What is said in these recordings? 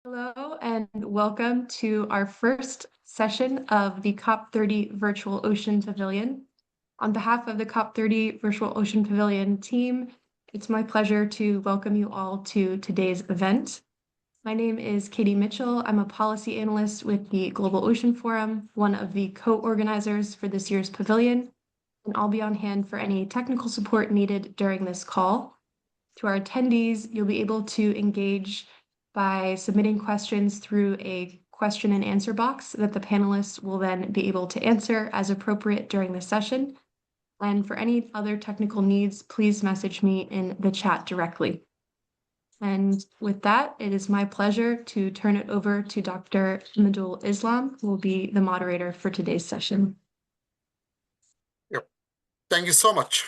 Hello and welcome to our first session of the COP30 Virtual Ocean Pavilion. On behalf of the COP30 Virtual Ocean Pavilion team, it's my pleasure to welcome you all to today's event. My name is Katie Mitchell. I'm a policy analyst with the Global Ocean Forum, one of the co-organizers for this year's pavilion, and I'll be on hand for any technical support needed during this call. To our attendees, you'll be able to engage by submitting questions through a question and answer box that the panelists will then be able to answer as appropriate during the session. And for any other technical needs, please message me in the chat directly. And with that, it is my pleasure to turn it over to Dr. Madul Islam, who will be the moderator for today's session. Yep. Thank you so much.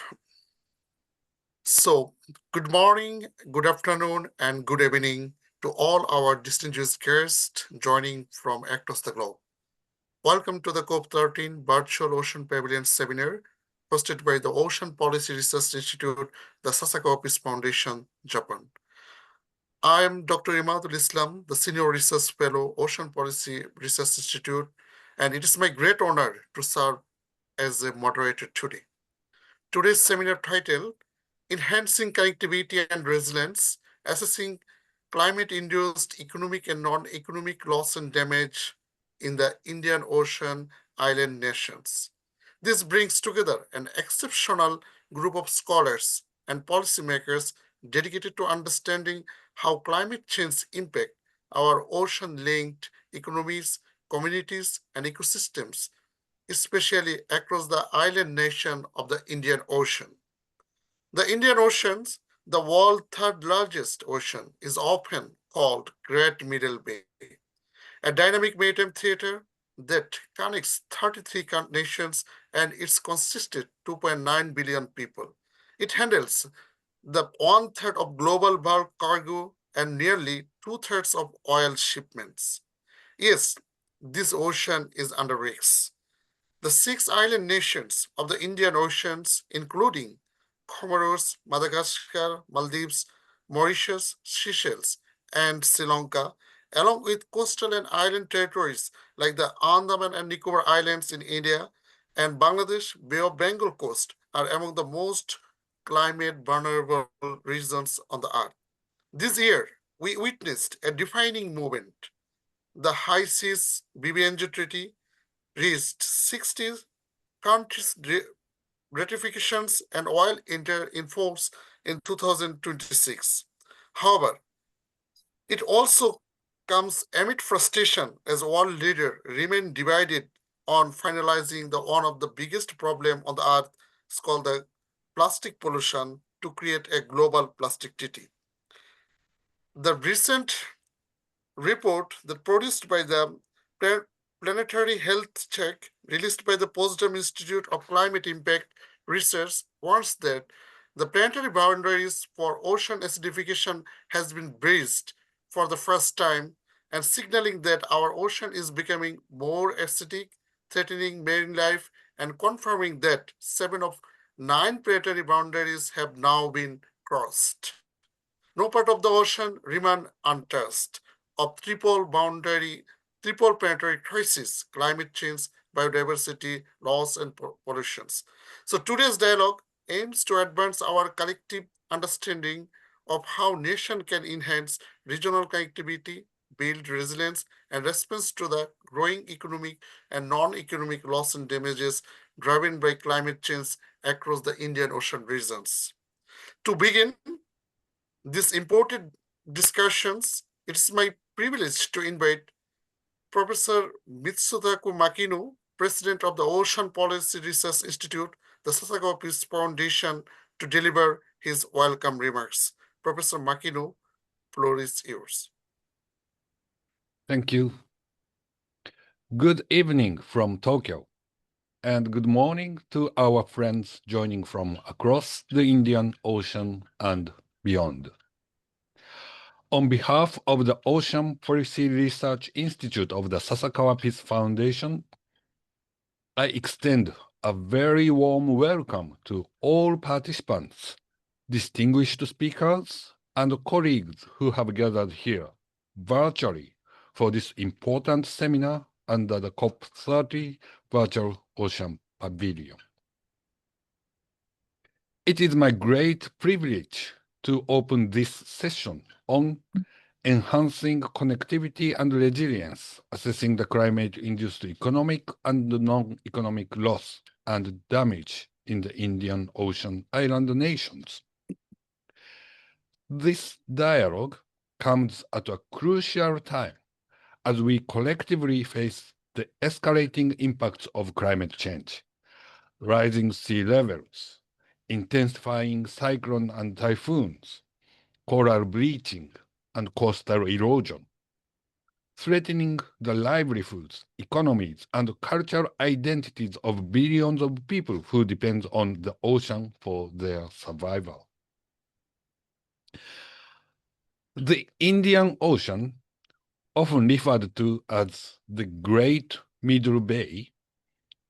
So, good morning, good afternoon, and good evening to all our distinguished guests joining from across the globe. Welcome to the COP30 Virtual Ocean Pavilion seminar hosted by the Ocean Policy Research Institute, the Sasakawa Peace Foundation, Japan. I am Dr. Imadul Islam, the Senior Research Fellow, Ocean Policy Research Institute, and it is my great honor to serve as a moderator today. Today's seminar title, Enhancing Connectivity and Resilience, Assessing Climate-Induced Economic and Non-Economic Loss and Damage in the Indian Ocean Island Nations. This brings together an exceptional group of scholars and policymakers dedicated to understanding how climate change impacts our ocean-linked economies, communities, and ecosystems, especially across the island nation of the Indian Ocean. The Indian Ocean, the world's third largest ocean, is often called Great Middle Bay, a dynamic maritime theater that connects 33 nations and it's consisted 2.9 billion people. It handles the 1/3 of global bulk cargo and nearly 2/3 of oil shipments. Yes, this ocean is under risk. The 6 island nations of the Indian Oceans, including Comoros, Madagascar, Maldives, Mauritius, Seychelles, and Sri Lanka, along with coastal and island territories like the Andaman and Nicobar Islands in India and Bangladesh Bay of Bengal coast, are among the most climate vulnerable regions on the earth. This year, we witnessed a defining moment. The High Seas BBNJ Treaty reached 60 countries' ratifications and will enter in force in 2026. However, it also comes amid frustration as world leaders remain divided on finalizing the one of the biggest problem on the earth, is called the plastic pollution, to create a global plastic treaty. The recent report that produced by the Planetary Health Check, released by the Potsdam Institute of Climate Impact Research, warns that the planetary boundaries for ocean acidification has been breached for the first time, and signaling that our ocean is becoming more acidic, threatening marine life, and confirming that 7 of 9 planetary boundaries have now been crossed. No part of the ocean remains untouched of triple planetary crisis: climate change, biodiversity loss, and pollutions. So today's dialogue aims to advance our collective understanding of how nations can enhance regional connectivity, build resilience, and response to the growing economic and non-economic loss and damages driven by climate change across the Indian Ocean regions. To begin these important discussions, it is my privilege to invite Professor Mitsudaku Makino, President of the Ocean Policy Research Institute, the Sasakawa Peace Foundation, to deliver his welcome remarks. Professor Makino, floor is yours. Thank you. Good evening from Tokyo, and good morning to our friends joining from across the Indian Ocean and beyond. On behalf of the Ocean Policy Research Institute of the Sasakawa Peace Foundation, I extend a very warm welcome to all participants, distinguished speakers, and colleagues who have gathered here virtually for this important seminar under the COP30 Virtual Ocean Pavilion. It is my great privilege to open this session on enhancing connectivity and resilience, assessing the climate-induced economic and non-economic loss and damage in the Indian Ocean island nations. This dialogue comes at a crucial time as we collectively face the escalating impacts of climate change, rising sea levels, intensifying cyclones and typhoons, coral bleaching, and coastal erosion, threatening the livelihoods, economies, and cultural identities of billions of people who depend on the ocean for their survival. The Indian Ocean, often referred to as the Great Middle Bay,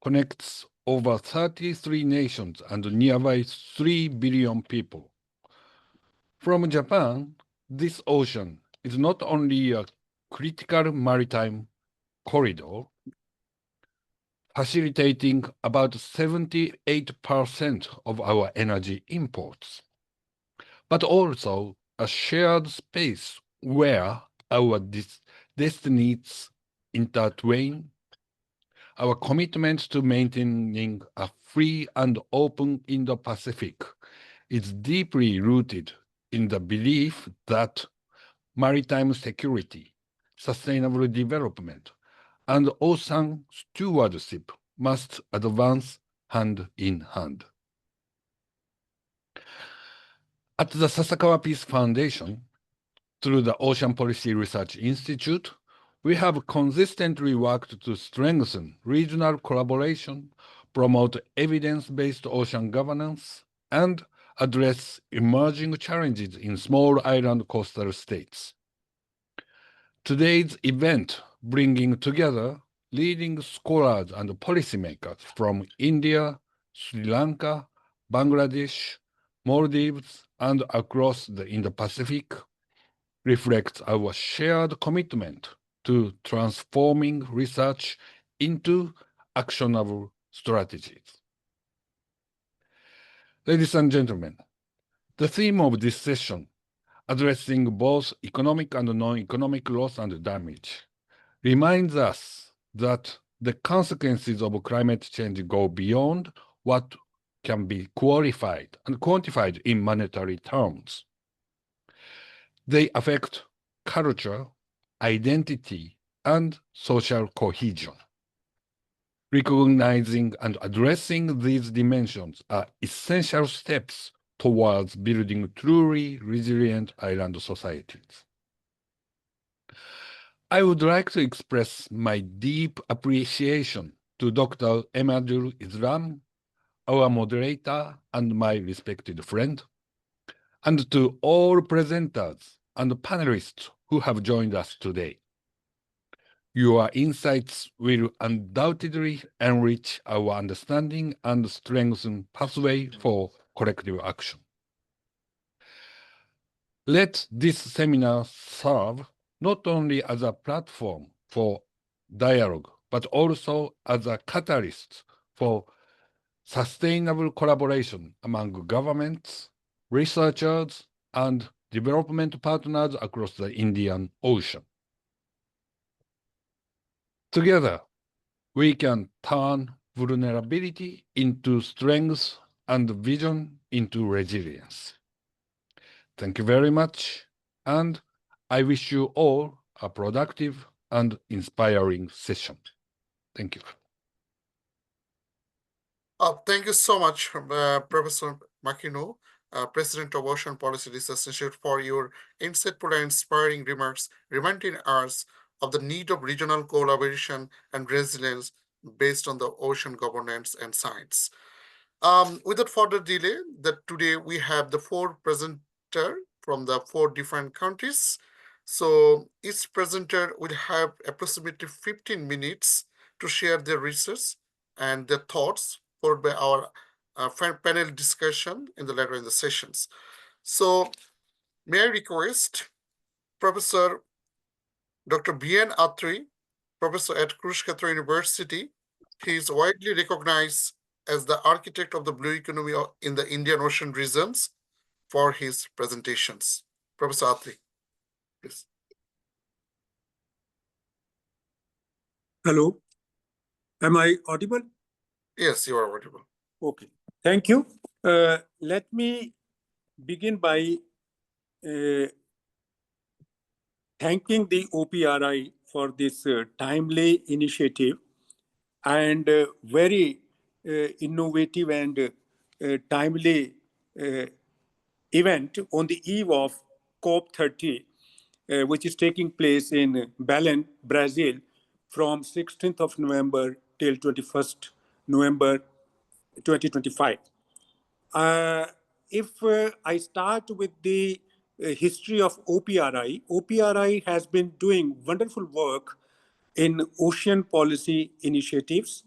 connects over 33 nations and nearby 3 billion people. From Japan, this ocean is not only a critical maritime corridor, facilitating about 78% of our energy imports, but also a shared space where our destinies intertwine. Our commitment to maintaining a free and open Indo-Pacific is deeply rooted in the belief that maritime security, sustainable development, and ocean stewardship must advance hand in hand. At the Sasakawa Peace Foundation, through the Ocean Policy Research Institute, we have consistently worked to strengthen regional collaboration, promote evidence-based ocean governance, and address emerging challenges in small island coastal states. Today's event, bringing together leading scholars and policymakers from India, Sri Lanka, Bangladesh, Maldives, and across the Indo-Pacific, reflects our shared commitment to transforming research into actionable strategies. Ladies and gentlemen, the theme of this session, addressing both economic and non-economic loss and damage, reminds us that the consequences of climate change go beyond what can be qualified and quantified in monetary terms. They affect culture, identity, and social cohesion. Recognizing and addressing these dimensions are essential steps towards building truly resilient island societies. I would like to express my deep appreciation to Dr. Emadul Islam, our moderator and my respected friend, and to all presenters and panelists who have joined us today. Your insights will undoubtedly enrich our understanding and strengthen pathway for collective action. Let this seminar serve not only as a platform for dialogue, but also as a catalyst for sustainable collaboration among governments, researchers, and development partners across the Indian Ocean. Together, we can turn vulnerability into strength and vision into resilience. Thank you very much, and I wish you all a productive and inspiring session. Thank you. Thank you so much, Professor Makino, President of Ocean Policy Research Institute, for your insightful and inspiring remarks, reminding us of the need of regional collaboration and resilience based on the ocean governance and science. Without further delay, today we have the 4 presenters from the 4 different countries. So each presenter will have approximately 15 minutes to share their research and their thoughts, followed by our panel discussion later in the sessions. So may I request Professor Dr. B.N. Atri, professor at Kurukshetra University. He is widely recognized as the architect of the blue economy in the Indian Ocean regions for his presentations. Professor Atri, please. Hello, am I audible? Yes, you are audible. Okay, thank you. Let me begin by thanking the OPRI for this timely initiative and very innovative and timely event on the eve of COP30, which is taking place in Belém, Brazil, from 16th of November till 21st November 2025. If I start with the history of OPRI, OPRI has been doing wonderful work in ocean policy initiatives.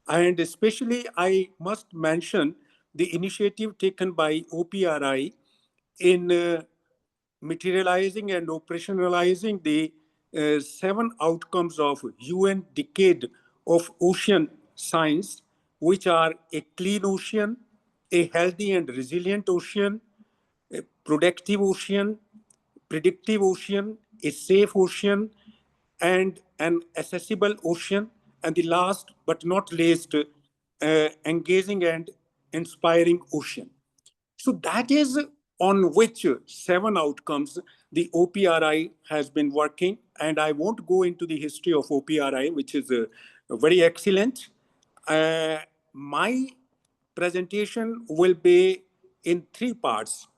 And especially, I must mention the initiative taken by OPRI in materializing and operationalizing the 7 outcomes of UN Decade of Ocean Science, which are a clean ocean, a healthy and resilient ocean, a productive ocean, predictive ocean, a safe ocean, and an accessible ocean, and the last but not least, engaging and inspiring ocean. So that is on which 7 outcomes the OPRI has been working. And I won't go into the history of OPRI, which is very excellent. My presentation will be in 3 parts.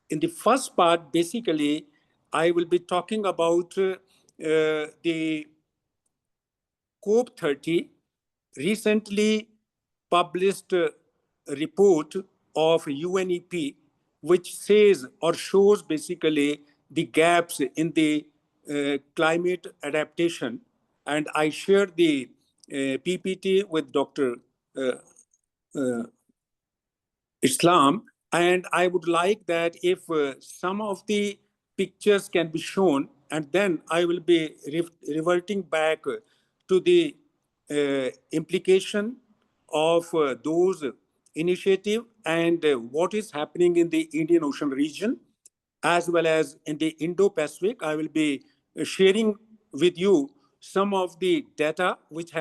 In the first part, basically, I will be talking about the COP30 recently published report of UNEP, which says or shows basically the gaps in the climate adaptation. And I shared the PPT with Dr. Islam. And I would like that if some of the pictures can be shown, and then I will be reverting back to the implication of those initiative and what is happening in the Indian Ocean region, as well as in the Indo-Pacific. I will be sharing with you some of the data which I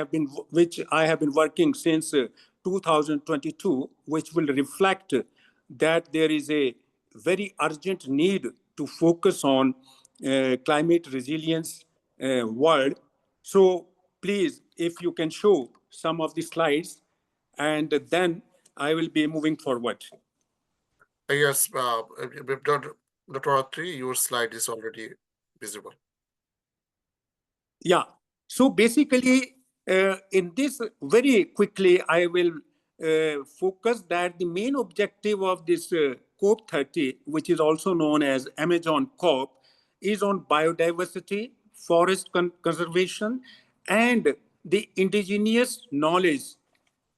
have been working since 2022, which will reflect that there is a very urgent need to focus on climate resilience world. So please, if you can show some of the slides, and then I will be moving forward. Yes, Dr. Atri, your slide is already visible. Yeah. So basically, in this very quickly, I will focus that the main objective of this COP30, which is also known as Amazon COP, is on biodiversity, forest conservation, and the indigenous knowledge.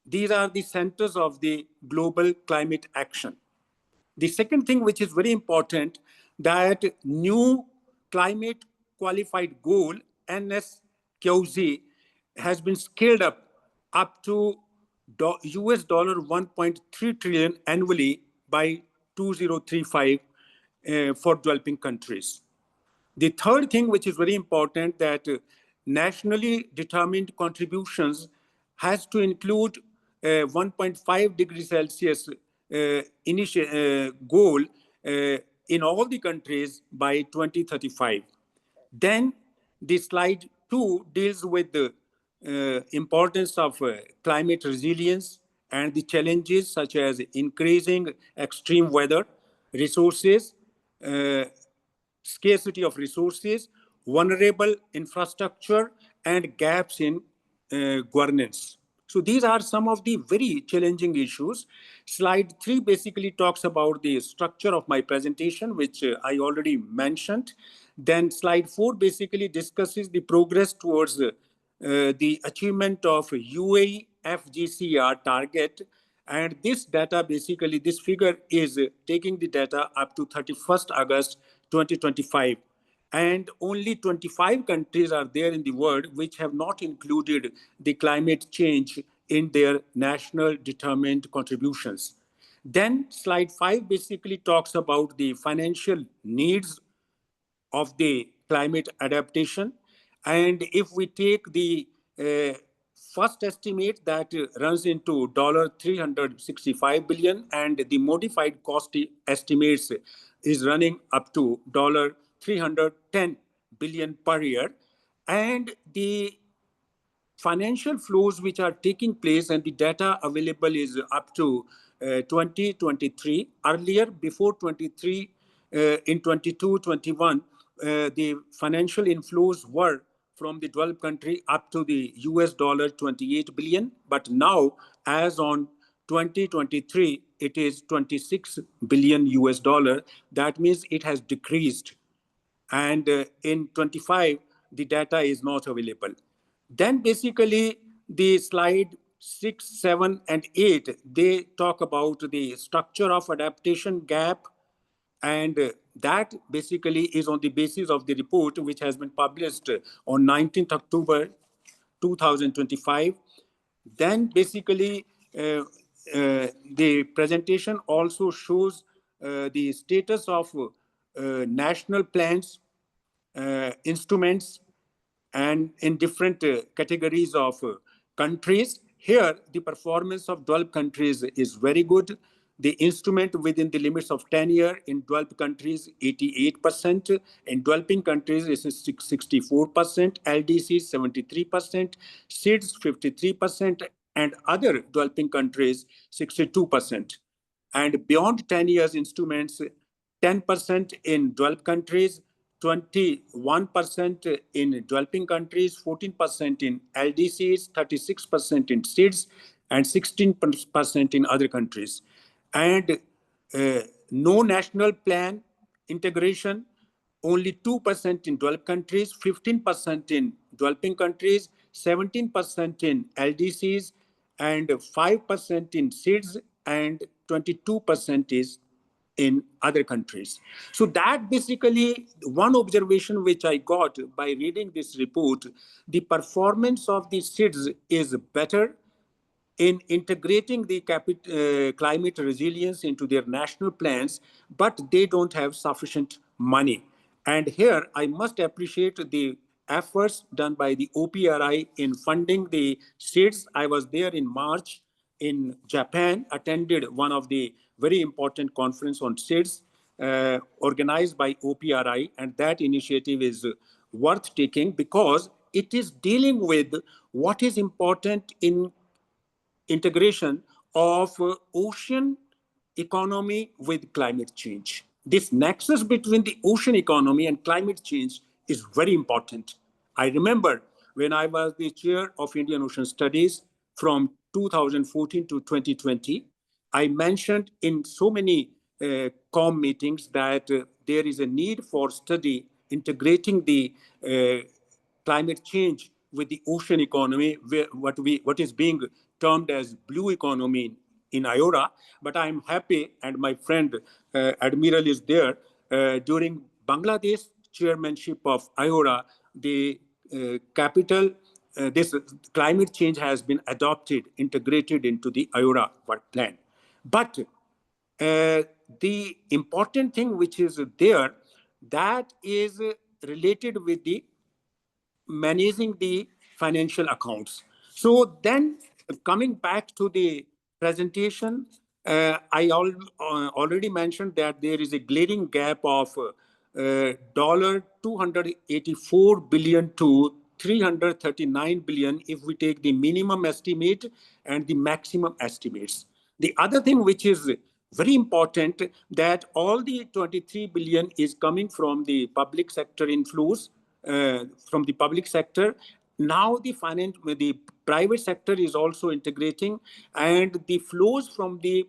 These are the centers of the global climate action. The second thing, which is very important, that new climate qualified goal, NSQZ, has been scaled up to US dollar 1.3 trillion annually by 2035 for developing countries. The third thing, which is very important, that nationally determined contributions has to include 1.5 degrees Celsius goal in all the countries by 2035. Then the slide 2 deals with the importance of climate resilience and the challenges such as increasing extreme weather, resources, scarcity of resources, vulnerable infrastructure, and gaps in governance. So these are some of the very challenging issues. Slide 3 basically talks about the structure of my presentation, which I already mentioned. Then slide 4 basically discusses the progress towards the achievement of UAE FGCR target. And this data, basically, this figure is taking the data up to 31st August 2025. And only 25 countries are there in the world which have not included the climate change in their national determined contributions. Then slide 5 basically talks about the financial needs of the climate adaptation. And if we take the first estimate that runs into $365 billion, and the modified cost estimates is running up to $310 billion per year, and the financial flows which are taking place and the data available is up to 2023. Earlier, before 23, in 22, 21, the financial inflows were from the 12 country up to the US dollar 28 billion. But now, as on 2023, it is 26 billion US dollar. That means it has decreased. And in 25, the data is not available. Then basically the slide 6, 7, and 8, they talk about the structure of adaptation gap. And that basically is on the basis of the report which has been published on 19th October 2025. Then basically the presentation also shows the status of national plans, instruments, and in different categories of countries. Here, the performance of 12 countries is very good. The instrument within the limits of 10 years in 12 countries, 88%. In developing countries, it's 64%, LDC 73%, SIDS 53%, and other developing countries 62%. And beyond 10 years instruments, 10% in developed countries, 21% in developing countries, 14% in LDCs, 36% in SIDS, and 16% in other countries. And no national plan integration, only 2% in developed countries, 15% in developing countries, 17% in LDCs, and 5% in SIDS, and 22% is in other countries. So that basically one observation which I got by reading this report, the performance of the SIDS is better in integrating the climate resilience into their national plans, but they don't have sufficient money. And here I must appreciate the efforts done by the OPRI in funding the SIDS. I was there in March in Japan, attended one of the very important conference on SIDS organized by OPRI, and that initiative is worth taking because it is dealing with what is important in integration of ocean economy with climate change. This nexus between the ocean economy and climate change is very important. I remember when I was the chair of Indian Ocean Studies from 2014 to 2020, I mentioned in so many COM meetings that there is a need for study integrating the climate change with the ocean economy, what is being termed as blue economy in IORA. But I'm happy, and my friend Admiral is there, during Bangladesh chairmanship of IORA, the capital, this climate change has been adopted, integrated into the IORA work plan. But the important thing which is there, that is related with the managing the financial accounts. So then coming back to the presentation, I already mentioned that there is a glaring gap of $284 billion to $339 billion if we take the minimum estimate and the maximum estimates. The other thing which is very important, that all the 23 billion is coming from the public sector inflows, from the public sector. Now the private sector is also integrating, and the flows from the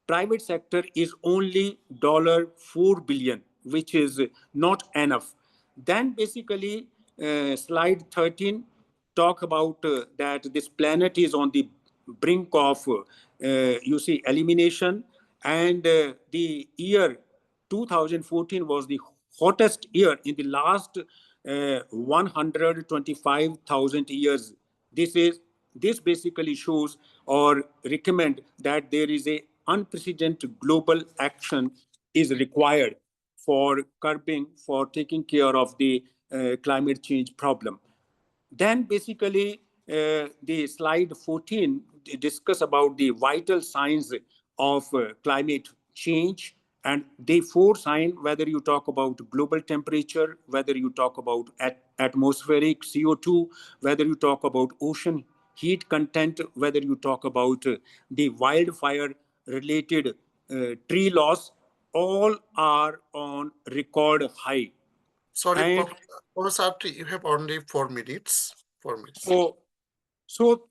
private sector is only $4 billion, which is not enough. Then basically slide 13 talk about that this planet is on the brink of you see elimination, and the year 2014 was the hottest year in the last 125,000 years. This basically shows or recommend that there is a unprecedented global action is required for curbing, for taking care of the climate change problem. Then basically the slide 14 discuss about the vital signs of climate change, and they four signs, whether you talk about global temperature, whether you talk about atmospheric CO2, whether you talk about ocean heat content, whether you talk about the wildfire related tree loss, all are on record high. Sorry, And Professor Apti, you have only 4 minutes. 4 minutes. So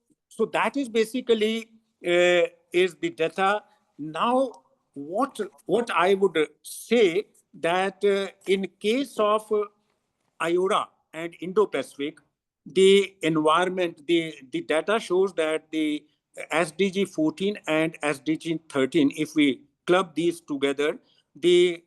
that is basically is the data. Now, what I would say that in case of IORA and Indo-Pacific, the environment, the data shows that the SDG 14 and SDG 13, if we club these together, the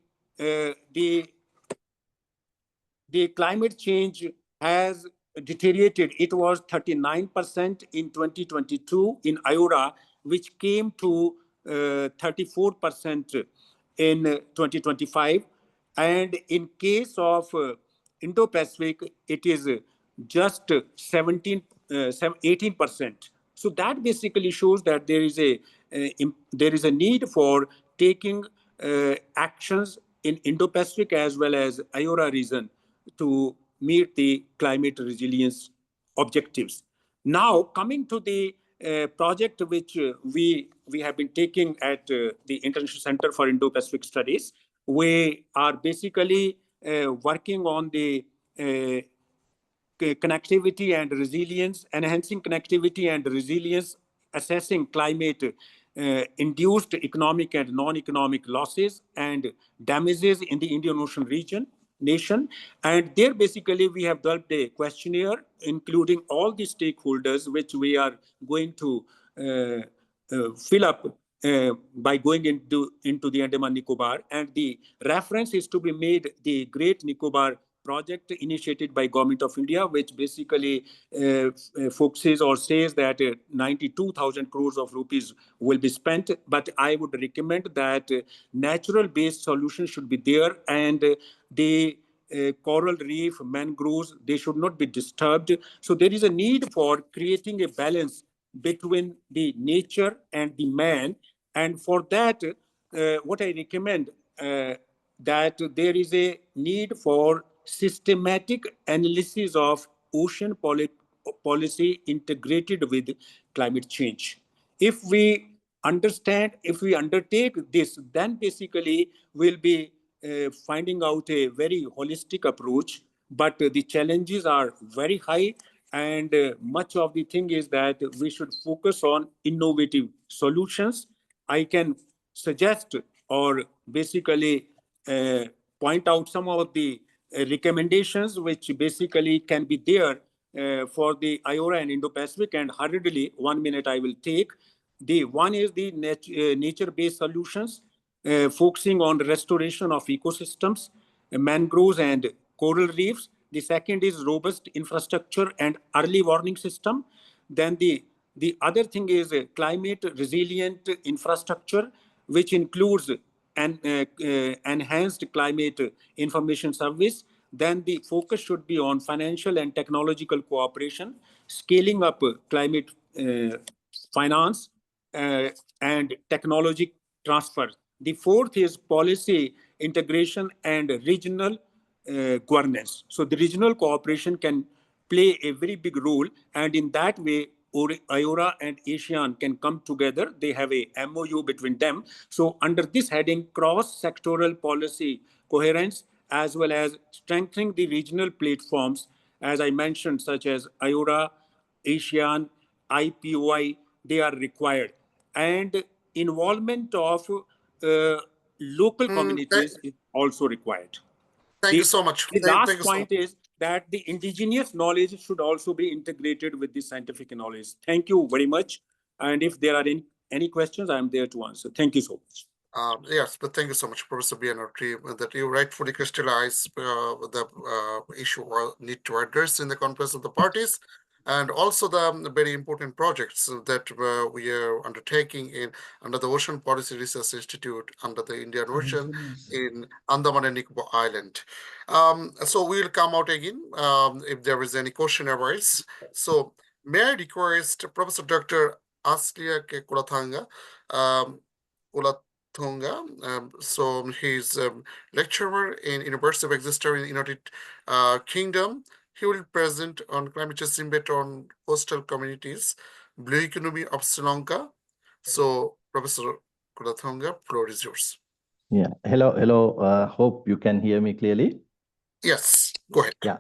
climate change has deteriorated. It was 39% in 2022 in IORA, which came to 34% in 2025. And in case of Indo-Pacific, it is just 18%. So that basically shows that there is a need for taking actions in Indo-Pacific as well as IORA region to meet the climate resilience objectives. Now, coming to the project which we have been taking at the International Center for Indo-Pacific Studies, we are basically working on the connectivity and resilience, enhancing connectivity and resilience, assessing climate induced economic and non-economic losses and damages in the Indian Ocean nation. And there basically we have developed a questionnaire including all the stakeholders, which we are going to fill up by going into the Andaman Nicobar. And the reference is to be made the Great Nicobar project initiated by Government of India, which basically focuses or says that 92,000 crores of rupees will be spent. But I would recommend that natural-based solutions should be there, and the coral reef, mangroves, they should not be disturbed. So there is a need for creating a balance between the nature and the man. And for that, what I recommend that there is a need for systematic analysis of ocean policy integrated with climate change. If we undertake this, then basically we'll be finding out a very holistic approach. But the challenges are very high, and much of the thing is that we should focus on innovative solutions. I can suggest or basically point out some of the recommendations which basically can be there for the IORA and Indo-Pacific, and hurriedly 1 minute I will take. The one is the nature-based solutions, focusing on restoration of ecosystems, mangroves and coral reefs. The second is robust infrastructure and early warning system. Then the other thing is climate resilient infrastructure, which includes an enhanced climate information service. Then the focus should be on financial and technological cooperation, scaling up climate finance and technology transfer. The fourth is policy integration and regional governance. So the regional cooperation can play a very big role, and in that way, IORA and ASEAN can come together. They have a MOU between them. So under this heading, cross-sectoral policy coherence, as well as strengthening the regional platforms, as I mentioned, such as IORA, ASEAN, IPOI, they are required. And involvement of local communities is also required. Thank you so much. The last point is that the indigenous knowledge should also be integrated with the scientific knowledge. Thank you very much. And if there are any questions, I'm there to answer. Thank you so much. Yes, but thank you so much, Professor Bianotri, that you rightfully crystallize the issue or need to address in the conference of the parties, and also the very important projects that we are undertaking under the Ocean Policy Research Institute under the Indian Ocean in Andaman and Nicobar Island. So we'll come out again if there is any question arise. So may I request Professor Dr. Aslia K. Kulathanga, Tonga. So he's a lecturer in University of Exeter in United Kingdom. He will present on climate change impact on coastal communities, blue economy of Sri Lanka. So, Professor Kulathonga, floor is yours. Yeah. Hello. Hope you can hear me clearly. Yes, go ahead. Yeah.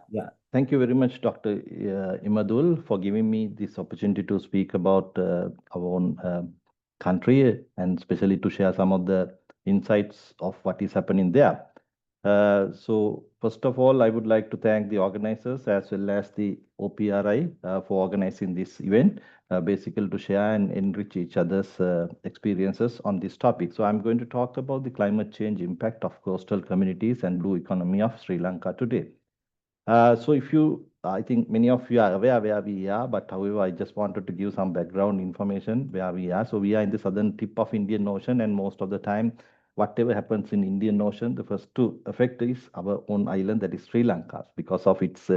Thank you very much, Dr. Imadul, for giving me this opportunity to speak about our own country and especially to share some of the insights of what is happening there. So first of all, I would like to thank the organizers as well as the OPRI for organizing this event, basically to share and enrich each other's experiences on this topic. So I'm going to talk about the climate change impact of coastal communities and blue economy of Sri Lanka today. So I think many of you are aware where we are, but however, I just wanted to give some background information where we are. So we are in the southern tip of Indian Ocean, and most of the time, whatever happens in Indian Ocean, the first to affect is our own island, that is Sri Lanka, because of its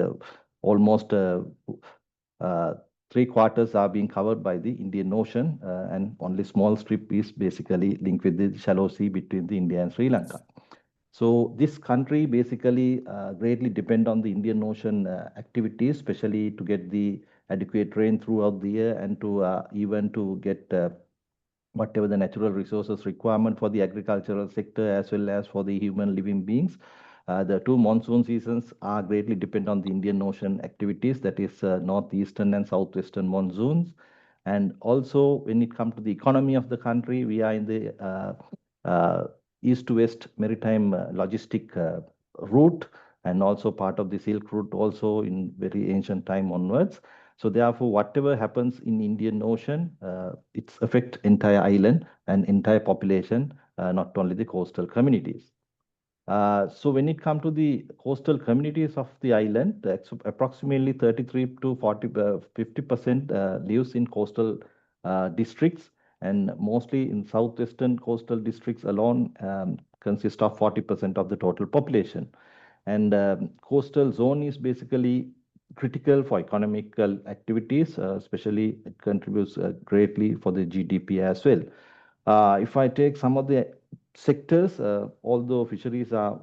almost 3/4 are being covered by the Indian Ocean, and only small strip is basically linked with the shallow sea between the India and Sri Lanka. So this country basically greatly depend on the Indian Ocean activities, especially to get the adequate rain throughout the year and to even to get whatever the natural resources requirement for the agricultural sector as well as for the human living beings. The two monsoon seasons are greatly depend on the Indian Ocean activities, that is northeastern and southwestern monsoons. And also when it comes to the economy of the country, we are in the east to west maritime logistic route and also part of the Silk Route also in very ancient time onwards. So therefore, whatever happens in Indian Ocean, it affects entire island and entire population, not only the coastal communities. So when it comes to the coastal communities of the island, approximately 33 to 50% lives in coastal districts, and mostly in southwestern coastal districts alone consist of 40% of the total population. And coastal zone is basically critical for economical activities, especially it contributes greatly for the GDP as well. If I take some of the sectors, although fisheries are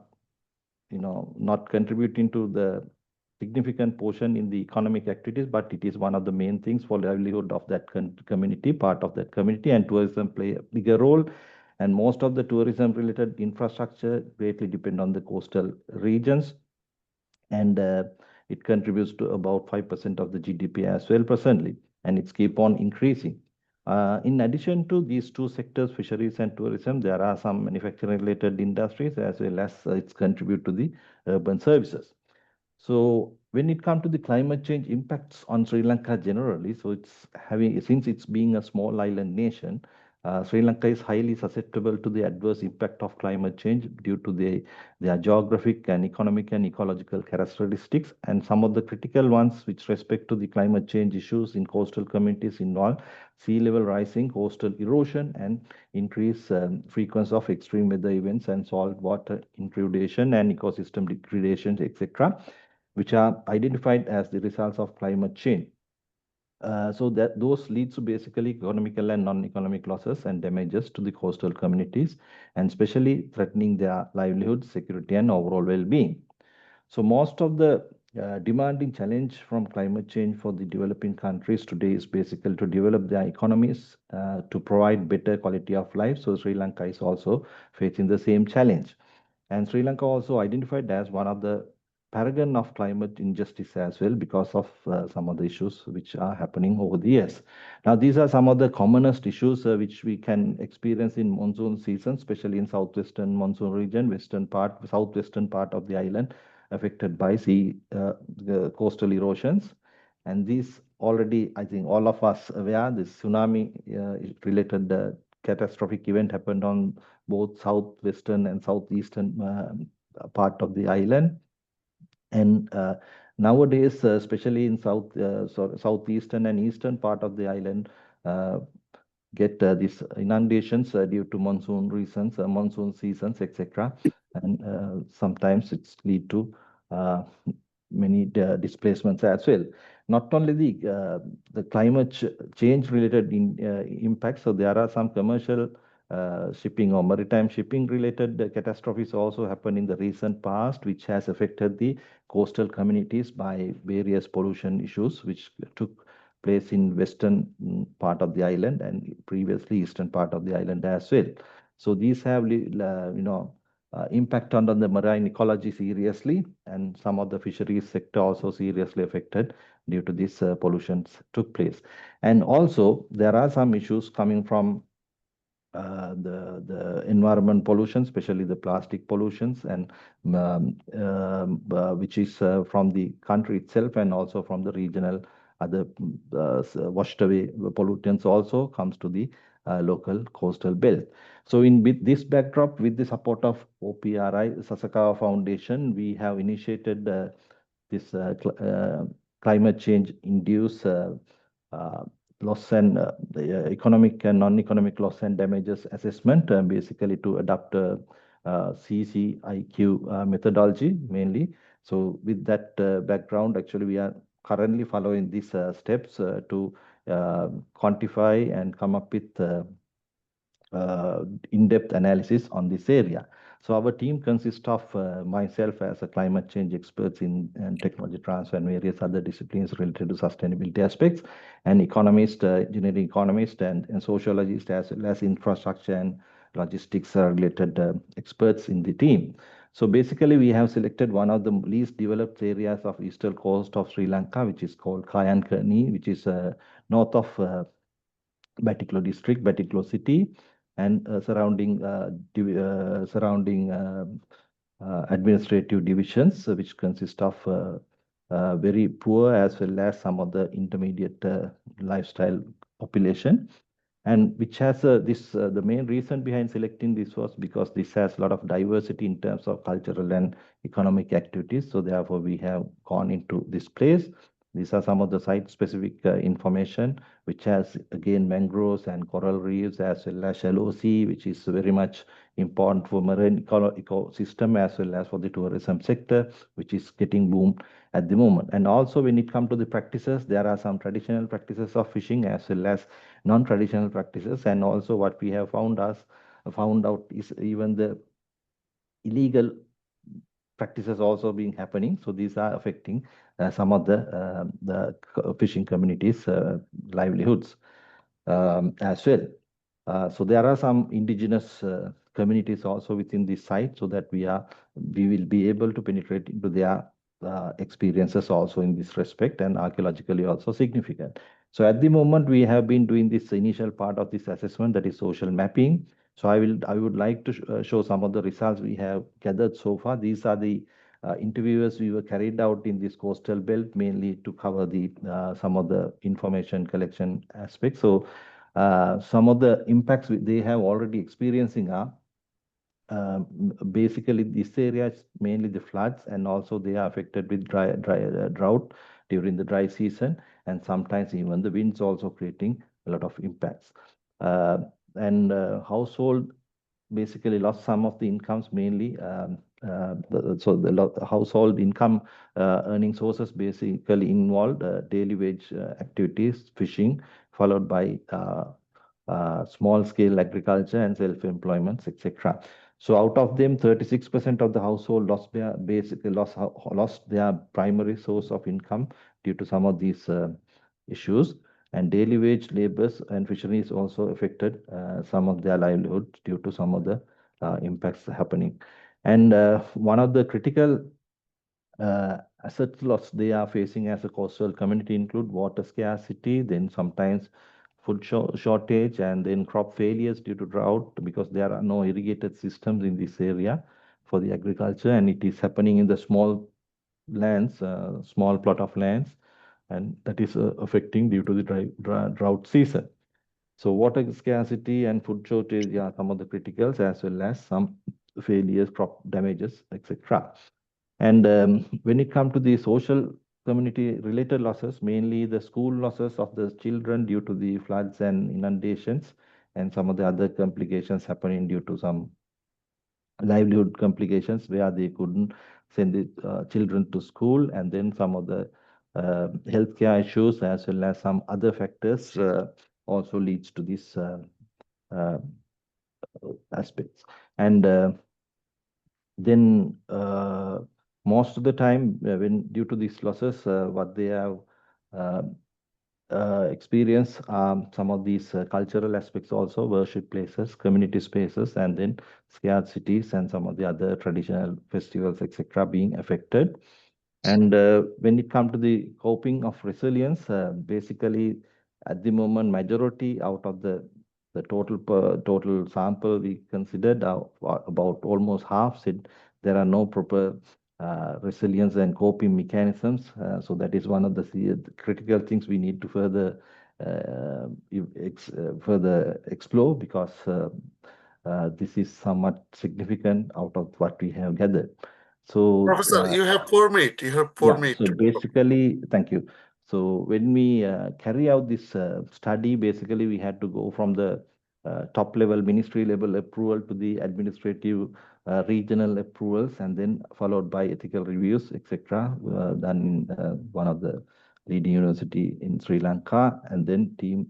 not contributing to the significant portion in the economic activities, but it is one of the main things for livelihood of that community, part of that community, and tourism play a bigger role. And most of the tourism related infrastructure greatly depend on the coastal regions, and it contributes to about 5% of the GDP as well presently, and it's keep on increasing. In addition to these two sectors, fisheries and tourism, there are some manufacturing related industries as well as it's contribute to the urban services. So when it comes to the climate change impacts on Sri Lanka generally, so since it's being a small island nation, Sri Lanka is highly susceptible to the adverse impact of climate change due to their geographic and economic and ecological characteristics. And some of the critical ones which respect to the climate change issues in coastal communities involve sea level rising, coastal erosion, and increased frequency of extreme weather events and salt water intrusion and ecosystem degradation, etc., which are identified as the results of climate change. So that those leads to basically economical and non-economic losses and damages to the coastal communities, and especially threatening their livelihood, security, and overall well-being. So most of the demanding challenge from climate change for the developing countries today is basically to develop their economies to provide better quality of life. So Sri Lanka is also facing the same challenge. And Sri Lanka also identified as one of the paragon of climate injustice as well because of some of the issues which are happening over the years. Now, these are some of the commonest issues which we can experience in monsoon season, especially in southwestern monsoon region, southwestern part of the island affected by the coastal erosions. And these already, I think all of us aware, this tsunami related catastrophic event happened on both southwestern and southeastern part of the island. And nowadays, especially in southeastern and eastern part of the island, get these inundations due to monsoon reasons, monsoon seasons, etc. And sometimes it's lead to many displacements as well. Not only the climate change related impacts, so there are some commercial shipping or maritime shipping related catastrophes also happened in the recent past, which has affected the coastal communities by various pollution issues, which took place in western part of the island and previously eastern part of the island as well. So these have, impact on the marine ecology seriously, and some of the fisheries sector also seriously affected due to these pollutions took place. And also there are some issues coming from the environment pollution, especially the plastic pollutions, and which is from the country itself and also from the regional other washed away pollutants also comes to the local coastal belt. So with this backdrop, with the support of OPRI, Sasakawa Foundation, we have initiated this climate change induced loss and the economic and non-economic loss and damages assessment, basically to adopt CCIQ methodology mainly. So with that background, actually we are currently following these steps to quantify and come up with in-depth analysis on this area. So our team consists of myself as a climate change expert in technology transfer and various other disciplines related to sustainability aspects, and economist, engineering economist, and sociologist, as well as infrastructure and logistics related experts in the team. So basically, we have selected one of the least developed areas of eastern coast of Sri Lanka, which is called Kayankani, which is north of Batticaloa district, Batticaloa city, and surrounding administrative divisions, which consist of very poor as well as some of the intermediate lifestyle population, and which has the main reason behind selecting this was because this has a lot of diversity in terms of cultural and economic activities. So therefore, we have gone into this place. These are some of the site-specific information, which has, again, mangroves and coral reefs, as well as shallow sea, which is very much important for marine ecosystem, as well as for the tourism sector, which is getting boomed at the moment. And also, when it comes to the practices, there are some traditional practices of fishing, as well as non-traditional practices. And also, what we have found out is even the illegal practices also being happening. So these are affecting some of the fishing communities' livelihoods as well. So there are some indigenous communities also within this site, so that we will be able to penetrate into their experiences also in this respect, and archaeologically also significant. So at the moment, we have been doing this initial part of this assessment, that is social mapping. So I would like to show some of the results we have gathered so far. These are the interviews we were carried out in this coastal belt, mainly to cover the some of the information collection aspects. So some of the impacts they have already experiencing are basically this area is mainly the floods, and also they are affected with drought during the dry season, and sometimes even the winds also creating a lot of impacts. And household basically lost some of the incomes, mainly the household income earning sources basically involved daily wage activities, fishing, followed by small scale agriculture and self-employments, etc. So out of them, 36% of the household lost their primary source of income due to some of these issues. And daily wage laborers and fisheries also affected some of their livelihood due to some of the impacts happening. And one of the critical asset loss they are facing as a coastal community include water scarcity, then sometimes food shortage, and then crop failures due to drought, because there are no irrigated systems in this area for the agriculture, and it is happening in the small lands, small plot of lands, and that is affecting due to the drought season. So water scarcity and food shortage are some of the criticals, as well as some failures, crop damages, etc. And when it comes to the social community related losses, mainly the school losses of the children due to the floods and inundations, and some of the other complications happening due to some livelihood complications where they couldn't send the children to school, and then some of the healthcare issues, as well as some other factors also leads to these aspects. And then most of the time, when due to these losses, what they have uh, experience some of these cultural aspects also, worship places, community spaces, and then scarcities and some of the other traditional festivals, etc., being affected. And when it comes to the coping of resilience, basically at the moment, majority out of the total sample we considered, about almost half said there are no proper resilience and coping mechanisms. So that is one of the critical things we need to further further explore, because this is somewhat significant out of what we have gathered. So Professor, you have 4 minutes. You have 4 yeah, minutes. so basically, thank you. So when we carry out this study, basically we had to go from the top level ministry level approval to the administrative regional approvals, and then followed by ethical reviews, etc., done in one of the leading university in Sri Lanka, and then team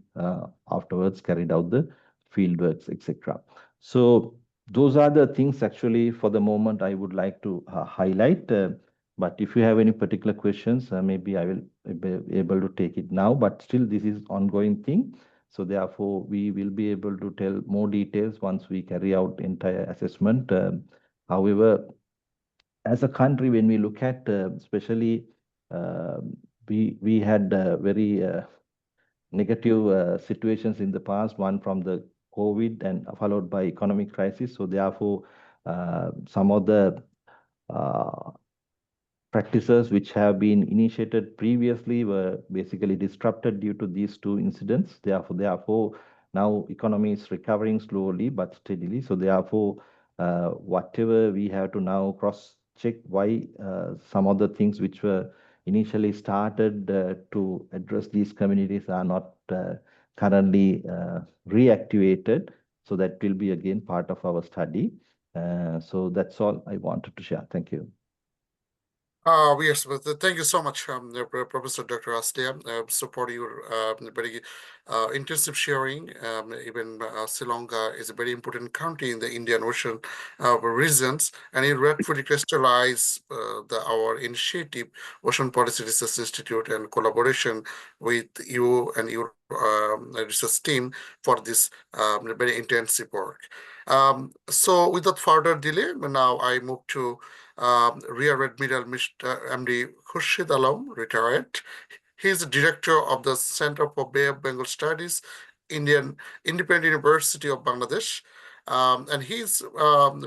afterwards carried out the field works, etc. So those are the things actually for the moment I would like to highlight. But if you have any particular questions, maybe I will be able to take it now. But still, this is ongoing thing. So therefore, we will be able to tell more details once we carry out entire assessment. However, as a country, when we look at, especially, we had very negative situations in the past. One from the COVID and followed by economic crisis. So therefore, some of the practices which have been initiated previously were basically disrupted due to these two incidents. Therefore, now economy is recovering slowly but steadily. So therefore, whatever we have to now cross-check why some of the things which were initially started to address these communities are not currently reactivated. So that will be again part of our study. So that's all I wanted to share. Thank you. Yes, but thank you so much, Professor Dr. Astia, for your very intensive sharing. Even Sri Lanka is a very important country in the Indian Ocean regions, and it rightfully crystallize our initiative, Ocean Policy Research Institute, and collaboration with you and your research team for this very intensive work. So without further delay, now I move to Rear Admiral Mr. MD Khurshid Alam, retired. He is the director of the Center for Bay of Bengal Studies, Indian Independent University of Bangladesh. And his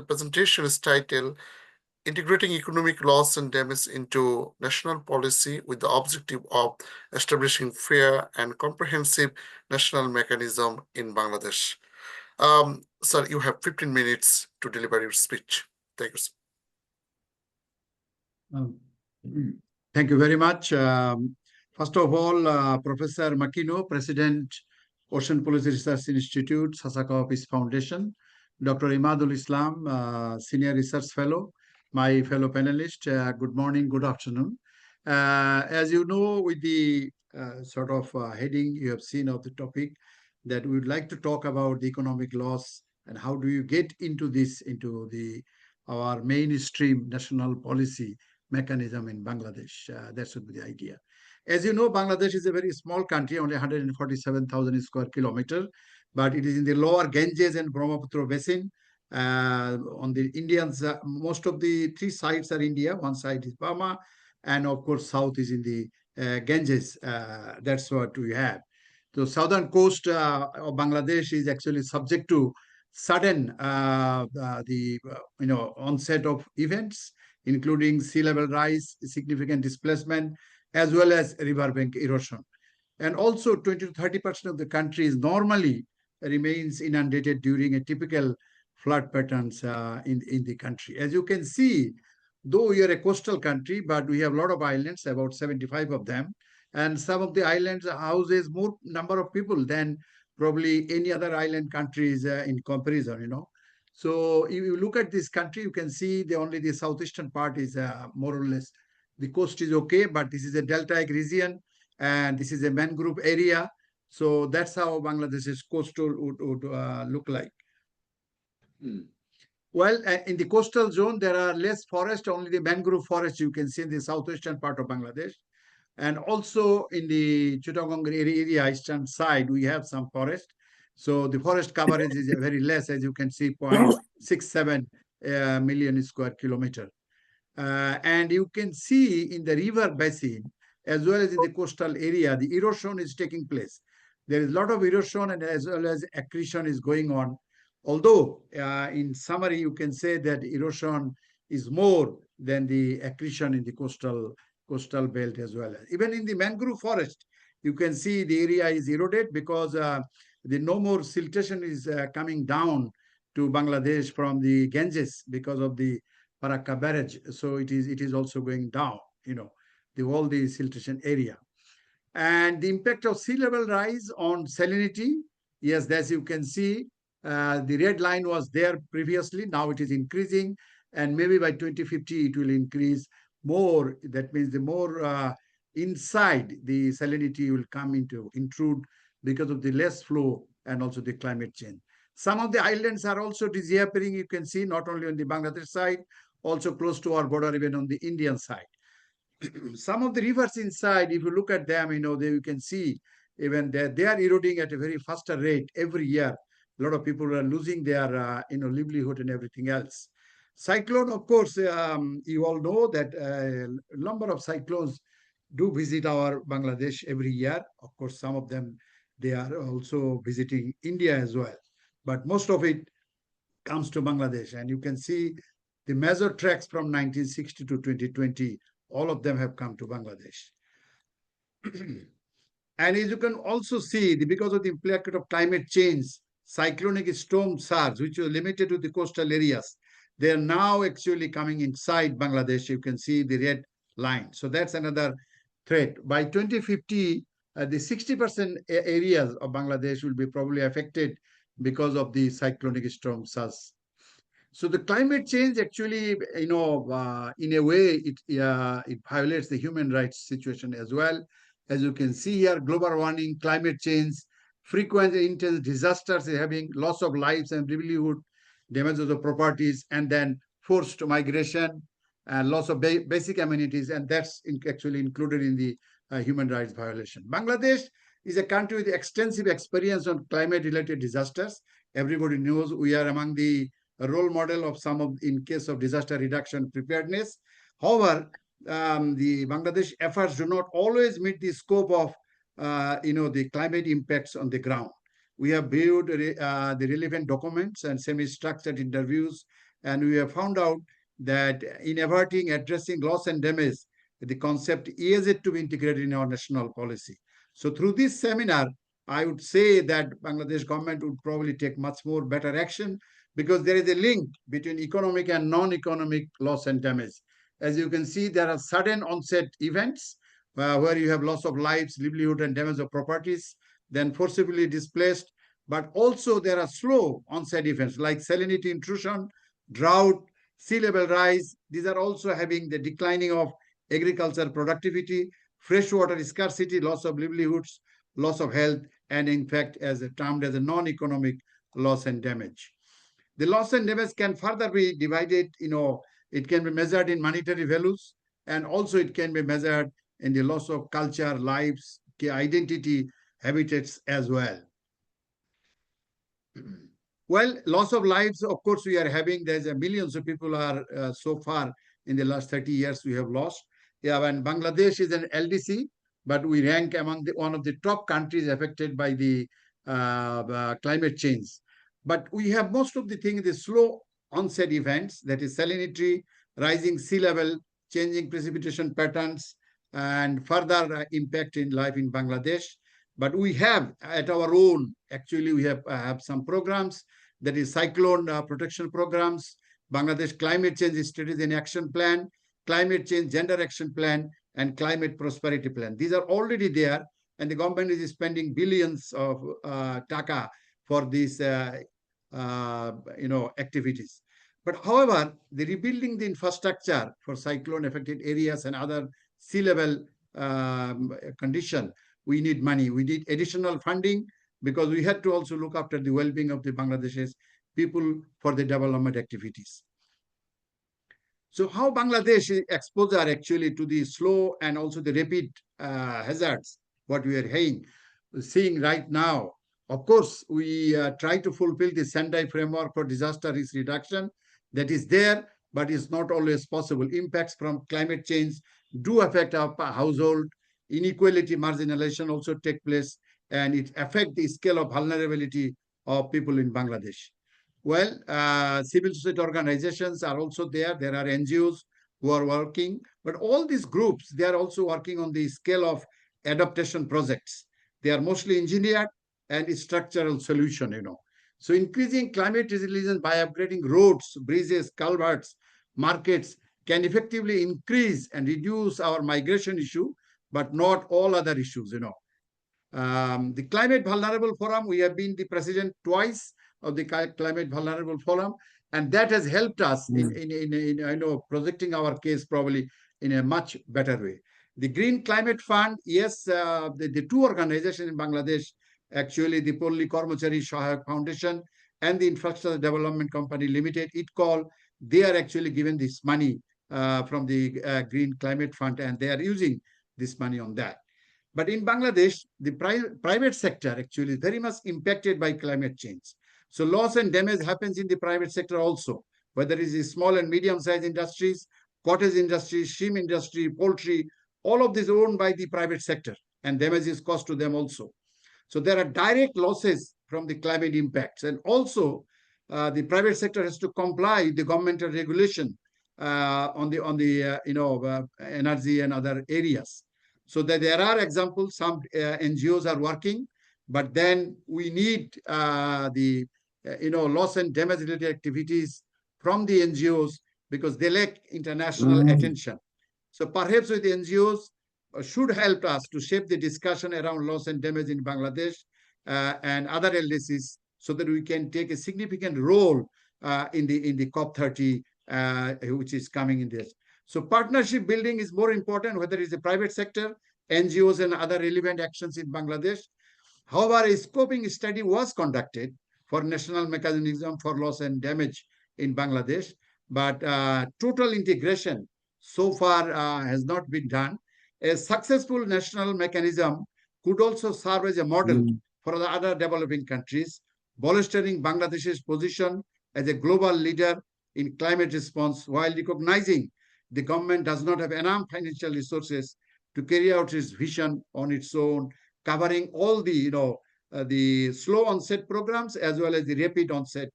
presentation is titled Integrating Economic Loss and Damage into National Policy with the objective of establishing fair and comprehensive national mechanism in Bangladesh. Sir, you have 15 minutes to deliver your speech. Thank you, sir. Thank you very much. First of all, Professor Makino, President, Ocean Policy Research Institute, Sasakawa Peace Foundation, Dr. Imadul Islam, Senior Research Fellow, my fellow panelists, good morning, good afternoon. As you know, with the sort of heading you have seen of the topic, that we would like to talk about the economic loss and how do you get into this, into our mainstream national policy mechanism in Bangladesh. That should be the idea. As you know, Bangladesh is a very small country, only 147,000 square kilometers, but it is in the lower Ganges and Brahmaputra basin. On the Indians, most of the three sides are India. One side is Burma, and of course, south is in the Ganges. That's what we have. The southern coast of Bangladesh is actually subject to sudden onset of events, including sea level rise, significant displacement, as well as riverbank erosion. And also 20 to 30% of the country is normally remains inundated during a typical flood patterns in the country. As you can see, though we are a coastal country, but we have a lot of islands, about 75 of them. And some of the islands houses more number of people than probably any other island countries in comparison, So if you look at this country, you can see only the southeastern part is more or less, the coast is okay, but this is a deltaic region and this is a mangrove area. So that's how Bangladesh's coastal would look like. Well, in the coastal zone, there are less forest, only the mangrove forest you can see in the southwestern part of Bangladesh. And also in the Chittagong area, eastern side, we have some forest. So the forest coverage is very less, as you can see, 0.67 million square kilometer. And you can see in the river basin, as well as in the coastal area, the erosion is taking place. There is a lot of erosion and as well as accretion is going on. Although, in summary, you can say that erosion is more than the accretion in the coastal belt as well. Even in the mangrove forest, you can see the area is eroded because the no more siltation is coming down to Bangladesh from the Ganges because of the Farakka barrage. So it is also going down, all the siltation area. And the impact of sea level rise on salinity, yes, as you can see, the red line was there previously, now it is increasing, and maybe by 2050 it will increase more. That means the more inside the salinity will come intrude because of the less flow and also the climate change. Some of the islands are also disappearing, you can see, not only on the Bangladesh side, also close to our border, even on the Indian side. Some of the rivers inside, if you look at them, you can see even they are eroding at a very faster rate every year. A lot of people are losing their livelihood and everything else. Cyclone, of course, you all know that a number of cyclones do visit our Bangladesh every year. Of course, some of them, they are also visiting India as well. But most of it comes to Bangladesh. And you can see the major tracks from 1960 to 2020, all of them have come to Bangladesh. And as you can also see, because of the impact of climate change, cyclonic storm surge, which was limited to the coastal areas, they are now actually coming inside Bangladesh. You can see the red line. So that's another threat. By 2050, the 60% areas of Bangladesh will be probably affected because of the cyclonic storm surge. So the climate change actually, in a way, it violates the human rights situation as well. As you can see here, global warming, climate change, frequent intense disasters having loss of lives and livelihood, damage of the properties, and then forced migration and loss of basic amenities, and that's actually included in the human rights violation. Bangladesh is a country with extensive experience on climate-related disasters. Everybody knows we are among the role model of in case of disaster reduction preparedness. However, the Bangladesh efforts do not always meet the scope of the climate impacts on the ground. We have viewed the relevant documents and semi-structured interviews, and we have found out that in addressing loss and damage, the concept is yet to be integrated in our national policy. So through this seminar, I would say that Bangladesh government would probably take much more better action, because there is a link between economic and non-economic loss and damage. As you can see, there are sudden onset events where you have loss of lives, livelihood, and damage of properties, then forcibly displaced. But also there are slow onset events like salinity intrusion, drought, sea level rise. These are also having the declining of agricultural productivity, freshwater scarcity, loss of livelihoods, loss of health, and in fact, as termed as a non-economic loss and damage. The loss and damage can further be divided, it can be measured in monetary values, and also it can be measured in the loss of culture, lives, identity, habitats as well. Well, loss of lives, of course, we are having, there's millions of people are so far in the last 30 years we have lost. Yeah, and Bangladesh is an LDC, but we rank among one of the top countries affected by the climate change. But we have most of the things, the slow onset events, that is salinity, rising sea level, changing precipitation patterns, and further impact in life in Bangladesh. But we have at our own, actually, we have some programs, that is cyclone protection programs, Bangladesh Climate Change Strategy and Action Plan, Climate Change Gender Action Plan, and Climate Prosperity Plan. These are already there, and the government is spending billions of taka for these activities. But however, the rebuilding the infrastructure for cyclone affected areas and other sea level condition, we need money. We need additional funding, because we had to also look after the well-being of the Bangladesh's people for the development activities. So how Bangladesh exposure actually to the slow and also the rapid hazards, what we are seeing right now. Of course, we try to fulfill the Sendai framework for disaster risk reduction that is there, but it's not always possible. Impacts from climate change do affect our household. Inequality, marginalization also take place, and it affects the scale of vulnerability of people in Bangladesh. Well, civil society organizations are also there. There are NGOs who are working, but all these groups, they are also working on the scale of adaptation projects. They are mostly engineered and structural solution, So increasing climate resilience by upgrading roads, bridges, culverts, markets can effectively increase and reduce our migration issue, but not all other issues, The Climate Vulnerable Forum, we have been the president twice of the Climate Vulnerable Forum, and that has helped us in projecting our case probably in a much better way. The Green Climate Fund, yes, the two organizations in Bangladesh, actually the Polli Kormachari Sahayak Foundation and the Infrastructure Development Company Limited, they are actually given this money from the Green Climate Fund, and they are using this money on that. But in Bangladesh, the private sector actually is very much impacted by climate change. So loss and damage happens in the private sector also, whether it is small and medium-sized industries, cottage industry, shrimp industry, poultry, all of these are owned by the private sector, and damage is caused to them also. So there are direct losses from the climate impacts, and also the private sector has to comply with the governmental regulation on the energy and other areas. So that there are examples, some NGOs are working, but then we need the loss and damage related activities from the NGOs, because they lack international attention. So perhaps with the NGOs should help us to shape the discussion around loss and damage in Bangladesh and other LDCs, so that we can take a significant role in the COP30, which is coming in this. So partnership building is more important, whether it's the private sector, NGOs, and other relevant actions in Bangladesh. However, a scoping study was conducted for national mechanism for loss and damage in Bangladesh, but total integration so far has not been done. A successful national mechanism could also serve as a model for the other developing countries, bolstering Bangladesh's position as a global leader in climate response, while recognizing the government does not have enough financial resources to carry out its vision on its own, covering all the slow onset programs as well as the rapid onset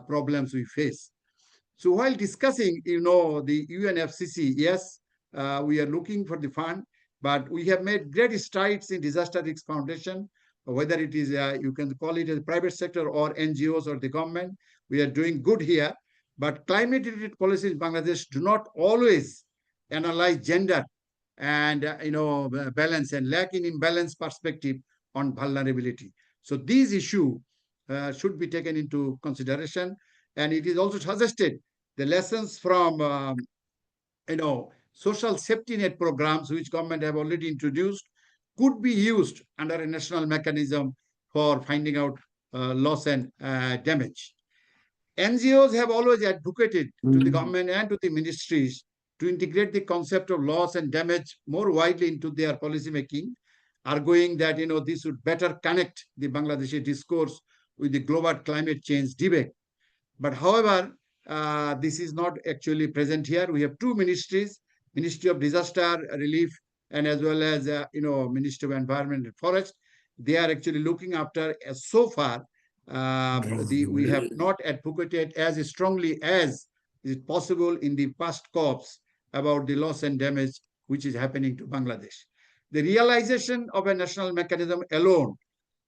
problems we face. So while discussing, the UNFCCC, yes, we are looking for the fund, but we have made great strides in Disaster Risk Foundation, whether it is, you can call it a private sector or NGOs or the government. We are doing good here. But climate-related policies in Bangladesh do not always analyze gender and balance, and lack in imbalance perspective on vulnerability. So these issues should be taken into consideration, and it is also suggested the lessons from social safety net programs, which government have already introduced, could be used under a national mechanism for finding out loss and damage. NGOs have always advocated to the government and to the ministries to integrate the concept of loss and damage more widely into their policy making, arguing that this would better connect the Bangladeshi discourse with the global climate change debate. But however, this is not actually present here. We have two ministries, Ministry of Disaster Relief and as well as Ministry of Environment and Forest. They are actually looking after, so far, we have not advocated as strongly as is possible in the past COPs about the loss and damage which is happening to Bangladesh. The realization of a national mechanism alone,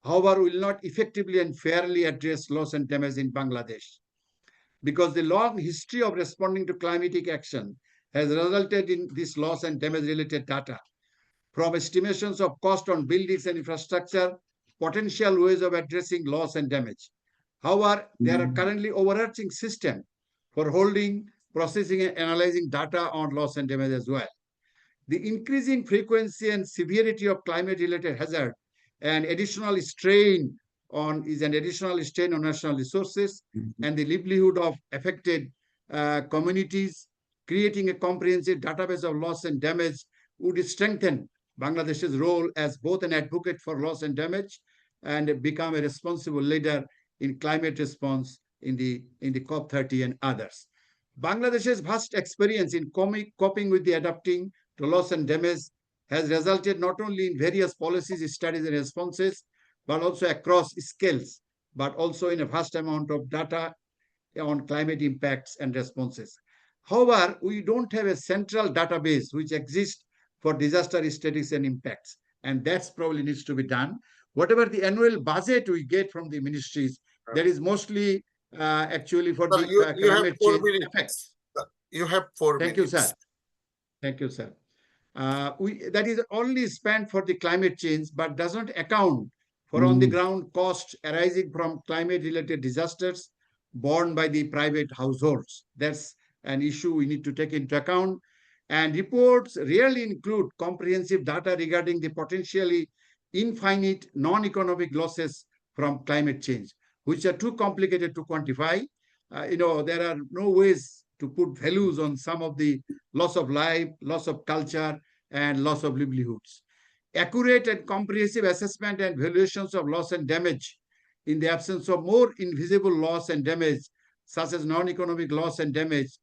however, will not effectively and fairly address loss and damage in Bangladesh, because the long history of responding to climatic action has resulted in this loss and damage related data, from estimations of cost on buildings and infrastructure, potential ways of addressing loss and damage. However, there are currently overarching system for holding, processing, and analyzing data on loss and damage as well. The increasing frequency and severity of climate-related hazard and additional strain is an additional strain on national resources and the livelihood of affected communities. Creating a comprehensive database of loss and damage would strengthen Bangladesh's role as both an advocate for loss and damage and become a responsible leader in climate response in the COP30 and others. Bangladesh's vast experience in coping with the adapting to loss and damage has resulted not only in various policies, studies, and responses, but also across scales, but also in a vast amount of data on climate impacts and responses. However, we don't have a central database which exists for disaster statistics and impacts, and that's probably needs to be done. Whatever the annual budget we get from the ministries, that is mostly actually for the climate change effects. You have 4 minutes. Thank you, sir. Thank you, sir. That is only spent for the climate change, but doesn't account for on-the-ground costs arising from climate-related disasters borne by the private households. That's an issue we need to take into account. And reports rarely include comprehensive data regarding the potentially infinite non-economic losses from climate change, which are too complicated to quantify. There are no ways to put values on some of the loss of life, loss of culture, and loss of livelihoods. Accurate and comprehensive assessment and valuations of loss and damage in the absence of more invisible loss and damage, such as non-economic loss and damage,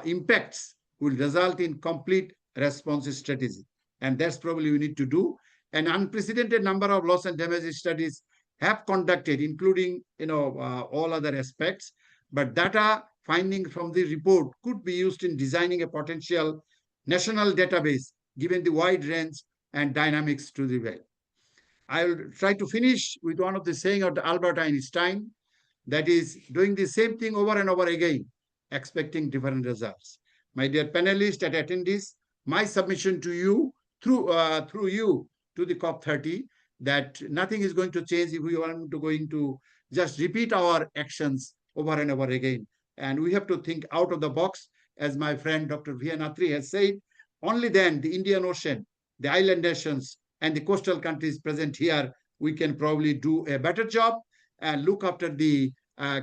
impacts will result in complete response strategy. And that's probably we need to do. An unprecedented number of loss and damage studies have conducted, including all other aspects, but data findings from the report could be used in designing a potential national database, given the wide range and dynamics to the well. I will try to finish with one of the saying of Albert Einstein, that is doing the same thing over and over again, expecting different results. My dear panelists and attendees, my submission to you, through you to the COP30, that nothing is going to change if we want to going to just repeat our actions over and over again. And we have to think out of the box, as my friend Dr. Vianatri has said. Only then the Indian Ocean, the island nations, and the coastal countries present here, we can probably do a better job and look after the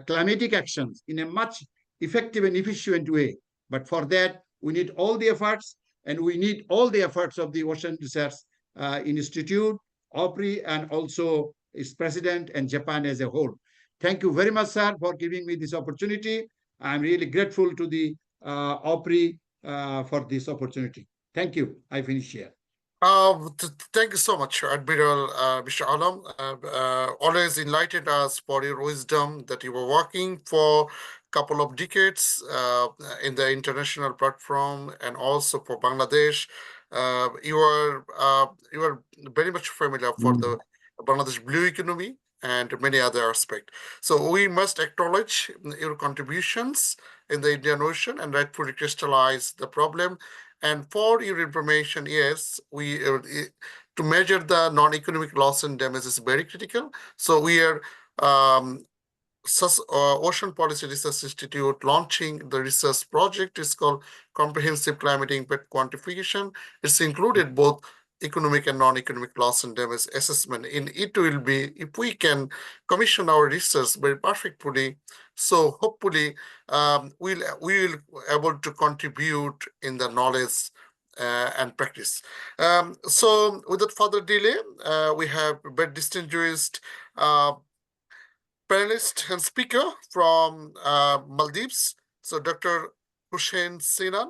climatic actions in a much effective and efficient way. But for that, we need all the efforts, and we need all the efforts of the Ocean Research Institute, OPRI, and also its president and Japan as a whole. Thank you very much, sir, for giving me this opportunity. I'm really grateful to the OPRI for this opportunity. Thank you. I finish here. Thank you so much, Admiral Mr. Alam. Always enlightened us for your wisdom that you were working for a couple of decades in the international platform and also for Bangladesh. You are very much familiar for the Bangladesh blue economy and many other aspects. So we must acknowledge your contributions in the Indian Ocean and rightfully crystallize the problem. And for your information, yes, we to measure the non-economic loss and damage is very critical. So we are Ocean Policy Research Institute launching the research project. It's called Comprehensive Climate Impact Quantification. It's included both economic and non-economic loss and damage assessment. In it will be, if we can commission our research very perfectly, so hopefully we will able to contribute in the knowledge and practice. So without further delay, we have very distinguished panelist and speaker from Maldives. So Dr. Hussein Sinan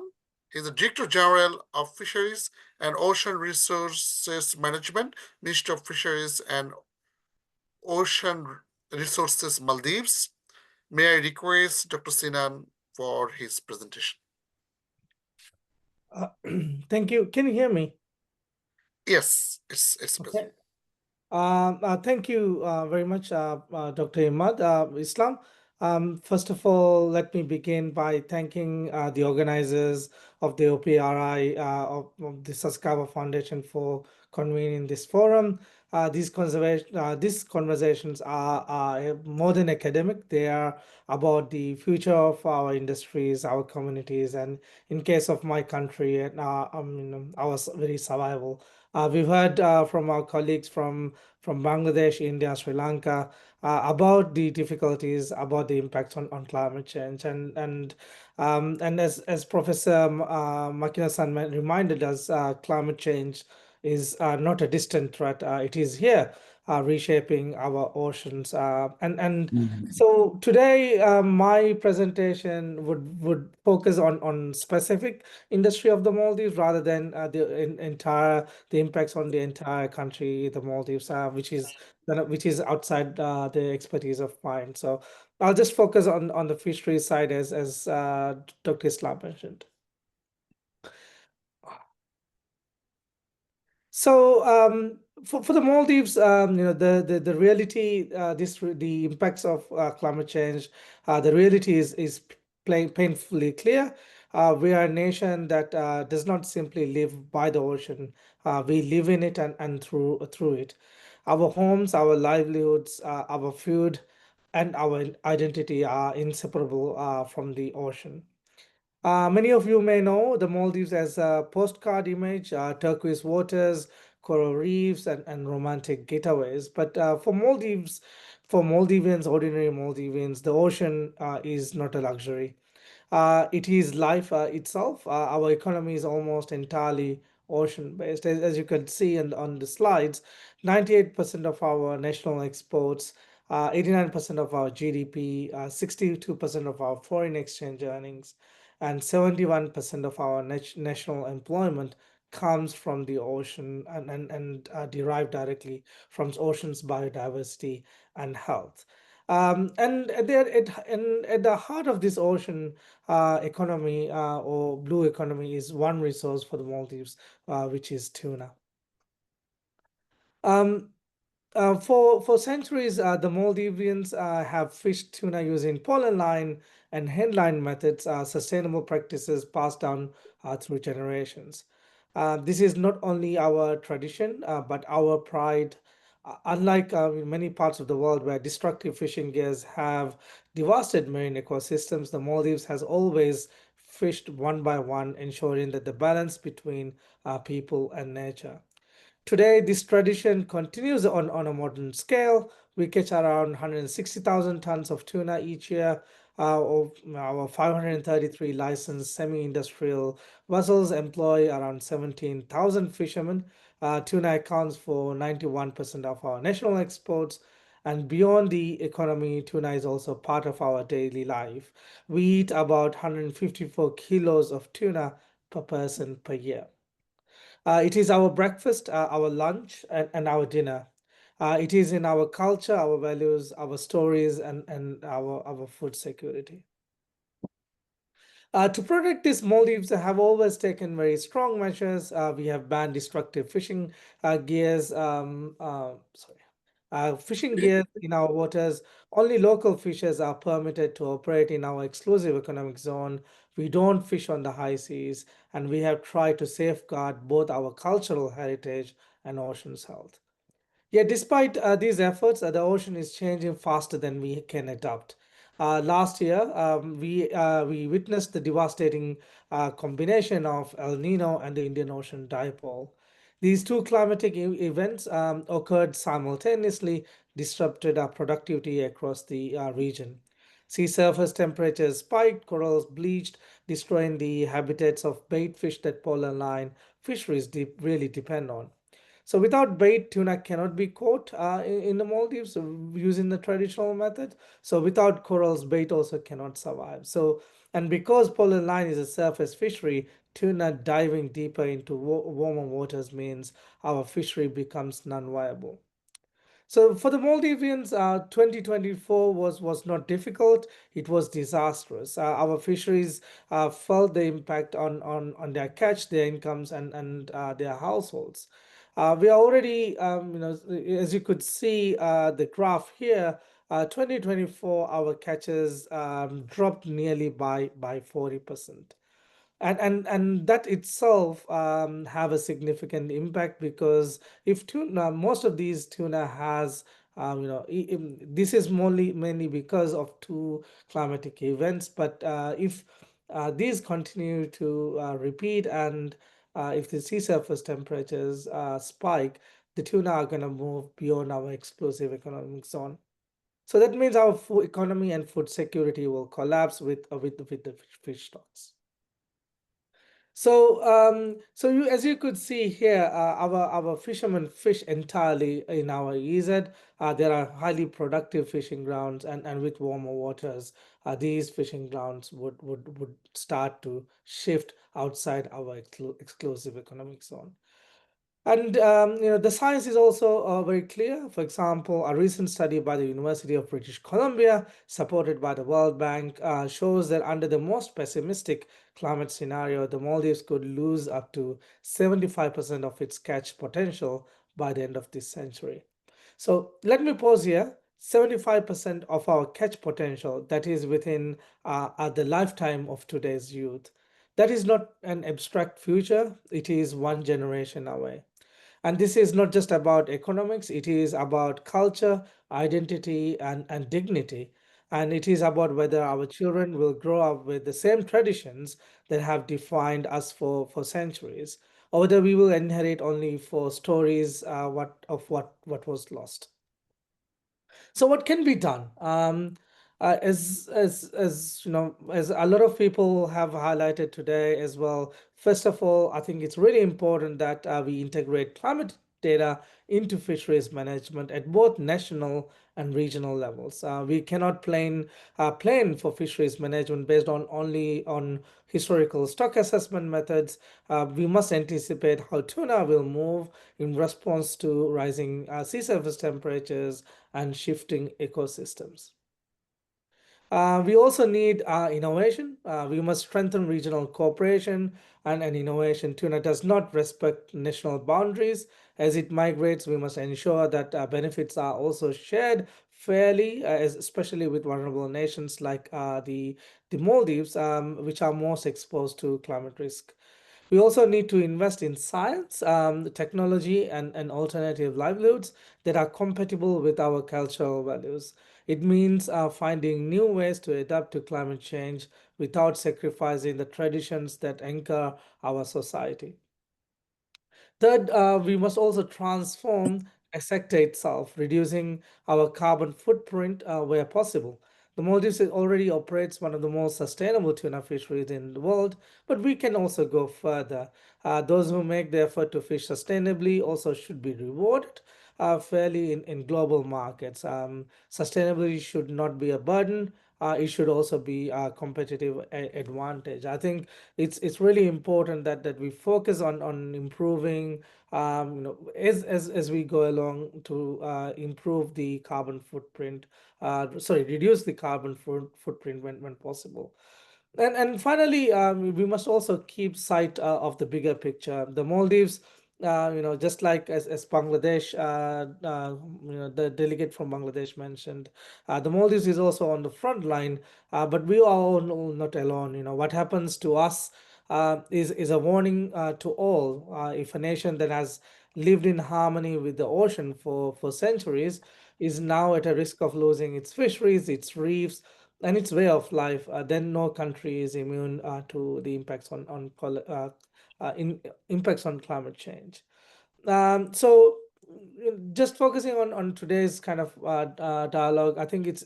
is the Director General of Fisheries and Ocean Resources Management, Minister of Fisheries and Ocean Resources, Maldives. May I request Dr. Sinan for his presentation? Thank you. Can you hear me? Yes, it's a pleasure. Okay. Thank you very much, Dr. Imad Islam. First of all, let me begin by thanking the organizers of the OPRI of the Sasakawa Foundation for convening this forum. These conversations are more than academic. They are about the future of our industries, our communities, and in case of my country, and our very survival. We've heard from our colleagues from Bangladesh, India, Sri Lanka, about the difficulties, about the impacts on climate change, and as Professor Makina-san reminded us, climate change is not a distant threat. It is here, reshaping our oceans. So today, my presentation would focus on specific industry of the Maldives rather than the impacts on the entire country, the Maldives, which is outside the expertise of mine. So I'll just focus on the fisheries side as Dr. Islam mentioned. So for the Maldives, the reality, the impacts of climate change, the reality is painfully clear. We are a nation that does not simply live by the ocean. We live in it and through it. Our homes, our livelihoods, our food, and our identity are inseparable from the ocean. Many of you may know the Maldives as a postcard image, turquoise waters, coral reefs, and romantic getaways. But for Maldivians, ordinary Maldivians, the ocean is not a luxury. It is life itself. Our economy is almost entirely ocean-based. As you can see on the slides, 98% of our national exports, 89% of our GDP, 62% of our foreign exchange earnings, and 71% of our national employment comes from the ocean and derived directly from ocean's biodiversity and health. And at the heart of this ocean economy or blue economy is one resource for the Maldives, which is tuna. For centuries, the Maldivians have fished tuna using pollen line and headline methods, sustainable practices passed down through generations. This is not only our tradition, but our pride. Unlike in many parts of the world where destructive fishing gears have devastated marine ecosystems, the Maldives has always fished one by one, ensuring that the balance between people and nature. Today, this tradition continues on a modern scale. We catch around 160,000 tons of tuna each year. Of our 533 licensed semi-industrial vessels employ around 17,000 fishermen. Tuna accounts for 91% of our national exports. And beyond the economy, tuna is also part of our daily life. We eat about 154 kilos of tuna per person per year. It is our breakfast, our lunch, and our dinner. It is in our culture, our values, our stories, and our food security. To protect this, Maldives have always taken very strong measures. We have banned destructive fishing gears. Fishing gears in our waters. Only local fishers are permitted to operate in our exclusive economic zone. We don't fish on the high seas, and we have tried to safeguard both our cultural heritage and ocean's health. Yet, despite these efforts, the ocean is changing faster than we can adapt. Last year, we witnessed the devastating combination of El Nino and the Indian Ocean dipole. These two climatic events occurred simultaneously, disrupted our productivity across the region. Sea surface temperatures spiked, corals bleached, destroying the habitats of bait fish that pollen line fisheries really depend on. So without bait, tuna cannot be caught in the Maldives using the traditional method. So without corals, bait also cannot survive. So, and because pollen line is a surface fishery, tuna diving deeper into warmer waters means our fishery becomes non-viable. So for the Maldivians, 2024 was not difficult. It was disastrous. Our fisheries felt the impact on their catch, their incomes, and their households. We are already, as you could see the graph here, 2024, our catches dropped nearly by 40%. And that itself have a significant impact, because if tuna, most of these tuna has, this is mainly because of two climatic events. But if these continue to repeat, and if the sea surface temperatures spike, the tuna are going to move beyond our exclusive economic zone. So that means our food economy and food security will collapse with the fish stocks. So, as you could see here, our fishermen fish entirely in our EZ. There are highly productive fishing grounds, and with warmer waters, these fishing grounds would start to shift outside our exclusive economic zone. And the science is also very clear. For example, a recent study by the University of British Columbia, supported by the World Bank, shows that under the most pessimistic climate scenario, the Maldives could lose up to 75% of its catch potential by the end of this century. So let me pause here. 75% of our catch potential, that is within the lifetime of today's youth. That is not an abstract future. It is one generation away. And this is not just about economics, it is about culture, identity, and dignity. And it is about whether our children will grow up with the same traditions that have defined us for centuries, or whether we will inherit only for stories what was lost. So what can be done? As you know, as a lot of people have highlighted today as well. First of all, I think it's really important that we integrate climate data into fisheries management at both national and regional levels. We cannot plan for fisheries management based only on historical stock assessment methods. We must anticipate how tuna will move in response to rising sea surface temperatures and shifting ecosystems. We also need innovation. We must strengthen regional cooperation and innovation. Tuna does not respect national boundaries. As it migrates, we must ensure that benefits are also shared fairly, especially with vulnerable nations like the Maldives, which are most exposed to climate risk. We also need to invest in science, technology, and alternative livelihoods that are compatible with our cultural values. It means finding new ways to adapt to climate change without sacrificing the traditions that anchor our society. Third, we must also transform a sector itself, reducing our carbon footprint where possible. The Maldives already operates one of the most sustainable tuna fisheries in the world, but we can also go further. Those who make the effort to fish sustainably also should be rewarded fairly in global markets. Sustainability should not be a burden. It should also be a competitive advantage. I think it's really important that we focus on improving, as we go along to improve the carbon footprint. Reduce the carbon footprint when possible. And finally, we must also keep sight of the bigger picture. The Maldives, just like as Bangladesh, the delegate from Bangladesh mentioned, the Maldives is also on the front line, but we are all not alone. What happens to us is a warning to all. If a nation that has lived in harmony with the ocean for centuries is now at a risk of losing its fisheries, its reefs, and its way of life, then no country is immune to the impacts impacts on climate change. So just focusing on today's kind of dialogue, I think it's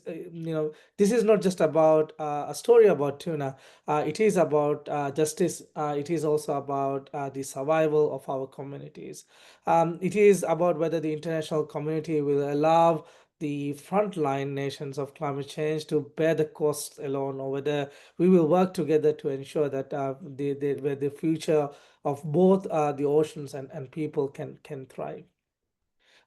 this is not just about a story about tuna. It is about justice. It is also about the survival of our communities. It is about whether the international community will allow the frontline nations of climate change to bear the costs alone, or whether we will work together to ensure that the future of both the oceans and people can thrive.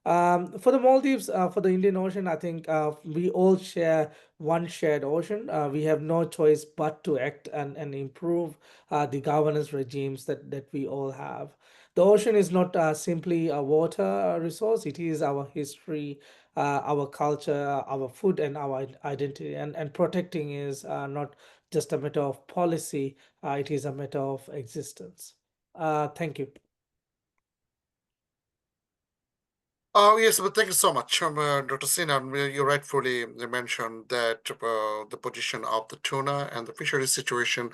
For the Maldives, for the Indian Ocean, I think we all share one shared ocean. We have no choice but to act and improve the governance regimes that we all have. The ocean is not simply a water resource, it is our history, our culture, our food, and our identity. And protecting is not just a matter of policy, it is a matter of existence. Thank you. Yes, but thank you so much, Dr. Sinan. You rightfully mentioned that the position of the tuna and the fishery situation,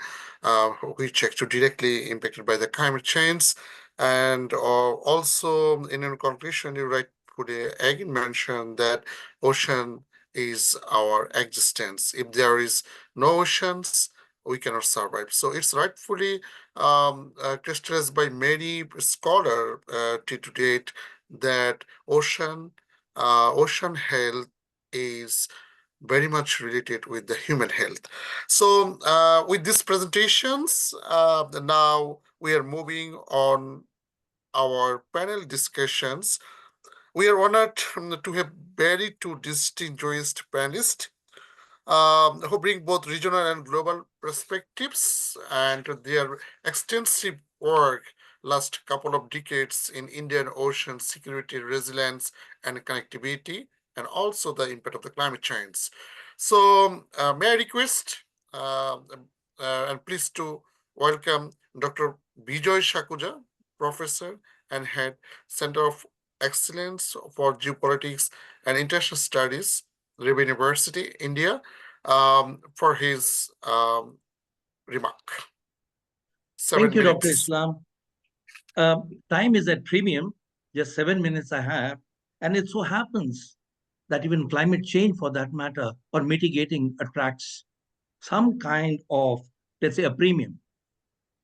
which actually directly impacted by the climate change. And also, in your conclusion, you rightfully again mentioned that ocean is our existence. If there is no oceans, we cannot survive. So it's rightfully crystallized by many scholars to date that ocean health is very much related with the human health. So with these presentations, now we are moving on our panel discussions. We are honored to have very two distinguished panelists who bring both regional and global perspectives, and their extensive work last couple of decades in Indian Ocean security, resilience, and connectivity, and also the impact of the climate change. So may I request and pleased to welcome Dr. Bijoy Shakuja, Professor and Head, Center of Excellence for Geopolitics and International Studies, Ravi University, India, for his remark. Thank you, Dr. Minutes. Islam. Time is at premium, just 7 minutes I have. And it so happens that even climate change, for that matter, or mitigating attracts some kind of, let's say, a premium.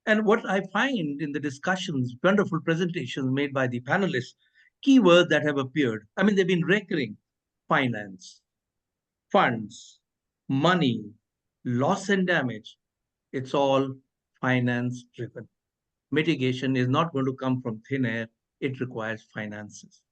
And what I find in the discussions, wonderful presentations made by the panelists, keywords that have appeared, I mean, they've been recurring: finance, funds, money, loss and damage. It's all finance driven. Mitigation is not going to come from thin air. It requires finances.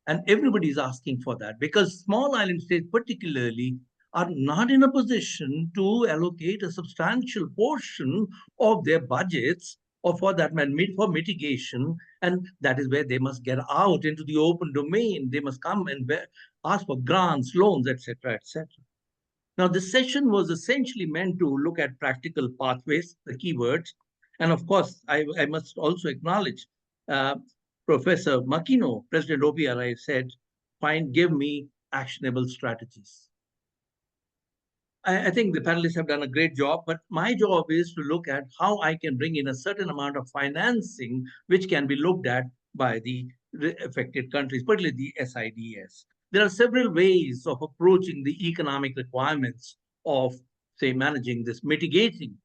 And everybody is asking for that because small island states particularly are not in a position to allocate a substantial portion of their budgets or for that matter for mitigation. And that is where they must get out into the open domain. They must come and ask for grants, loans, etc., etc. Now, this session was essentially meant to look at practical pathways, the keywords. And of course, I must also acknowledge Professor Makino, President OPRI, said, give me actionable strategies. I think the panelists have done a great job, but my job is to look at how I can bring in a certain amount of financing, which can be looked at by the affected countries, particularly the SIDS. There are several ways of approaching the economic requirements of, say, mitigating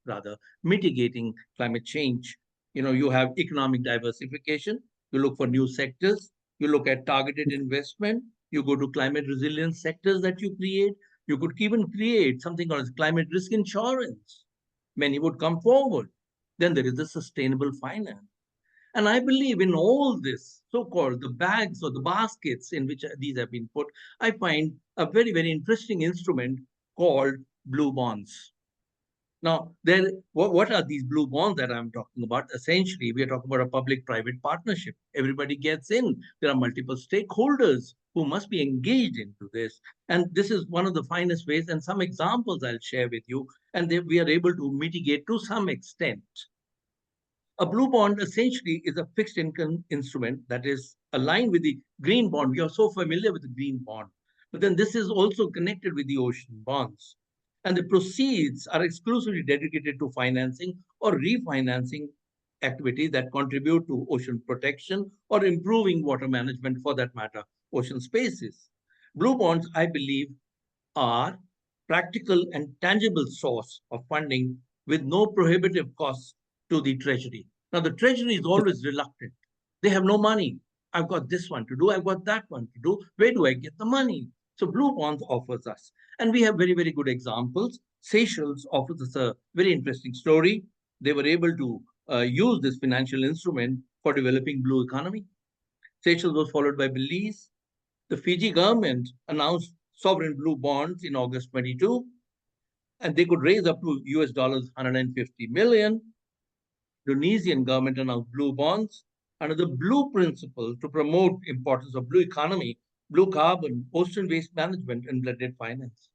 climate change. You have economic diversification, you look for new sectors, you look at targeted investment, you go to climate resilience sectors that you create. You could even create something called climate risk insurance. Many would come forward. Then there is the sustainable finance. And I believe in all this, so-called the bags or the baskets in which these have been put, I find a very, very interesting instrument called blue bonds. Now, what are these blue bonds that I'm talking about? Essentially, we are talking about a public-private partnership. Everybody gets in. There are multiple stakeholders who must be engaged into this. And this is one of the finest ways, and some examples I'll share with you, and we are able to mitigate to some extent. A blue bond essentially is a fixed income instrument that is aligned with the green bond. We are so familiar with the green bond, but then this is also connected with the ocean bonds. And the proceeds are exclusively dedicated to financing or refinancing activities that contribute to ocean protection or improving water management, for that matter, ocean spaces. Blue bonds, I believe, are practical and tangible source of funding with no prohibitive costs to the Treasury. Now, the Treasury is always reluctant. They have no money. I've got this one to do. I've got that one to do. Where do I get the money? So Blue Bonds offers us. And we have very, very good examples. Seychelles offers us a very interesting story. They were able to use this financial instrument for developing blue economy. Seychelles was followed by Belize. The Fiji government announced sovereign blue bonds in August 22, and they could raise up to US dollars 150 million. Indonesian government announced blue bonds under the blue principle to promote importance of blue economy, blue carbon, ocean waste management, and blended finance.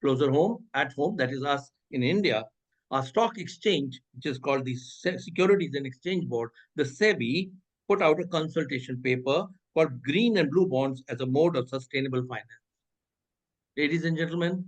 Closer home, at home, that is us in India, our stock exchange, which is called the Securities and Exchange Board, the SEBI, put out a consultation paper called Green and Blue Bonds as a mode of sustainable finance. Ladies and gentlemen,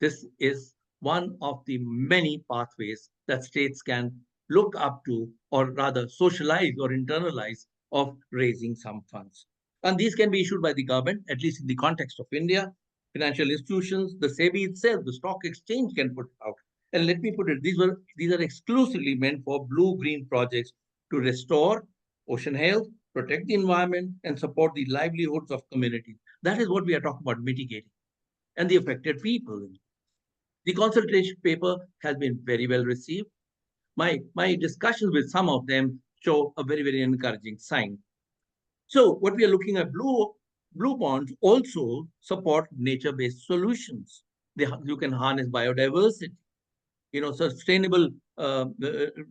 this is one of the many pathways that states can look up to, or rather socialize or internalize, of raising some funds. And these can be issued by the government, at least in the context of India. Financial institutions, the SEBI itself, the stock exchange can put it out. And let me put it, these are exclusively meant for blue-green projects to restore ocean health, protect the environment, and support the livelihoods of communities. That is what we are talking about, mitigating, and the affected people. The consultation paper has been very well received. My discussions with some of them show a very, very encouraging sign. So what we are looking at, blue bonds also support nature-based solutions. You can harness biodiversity, sustainable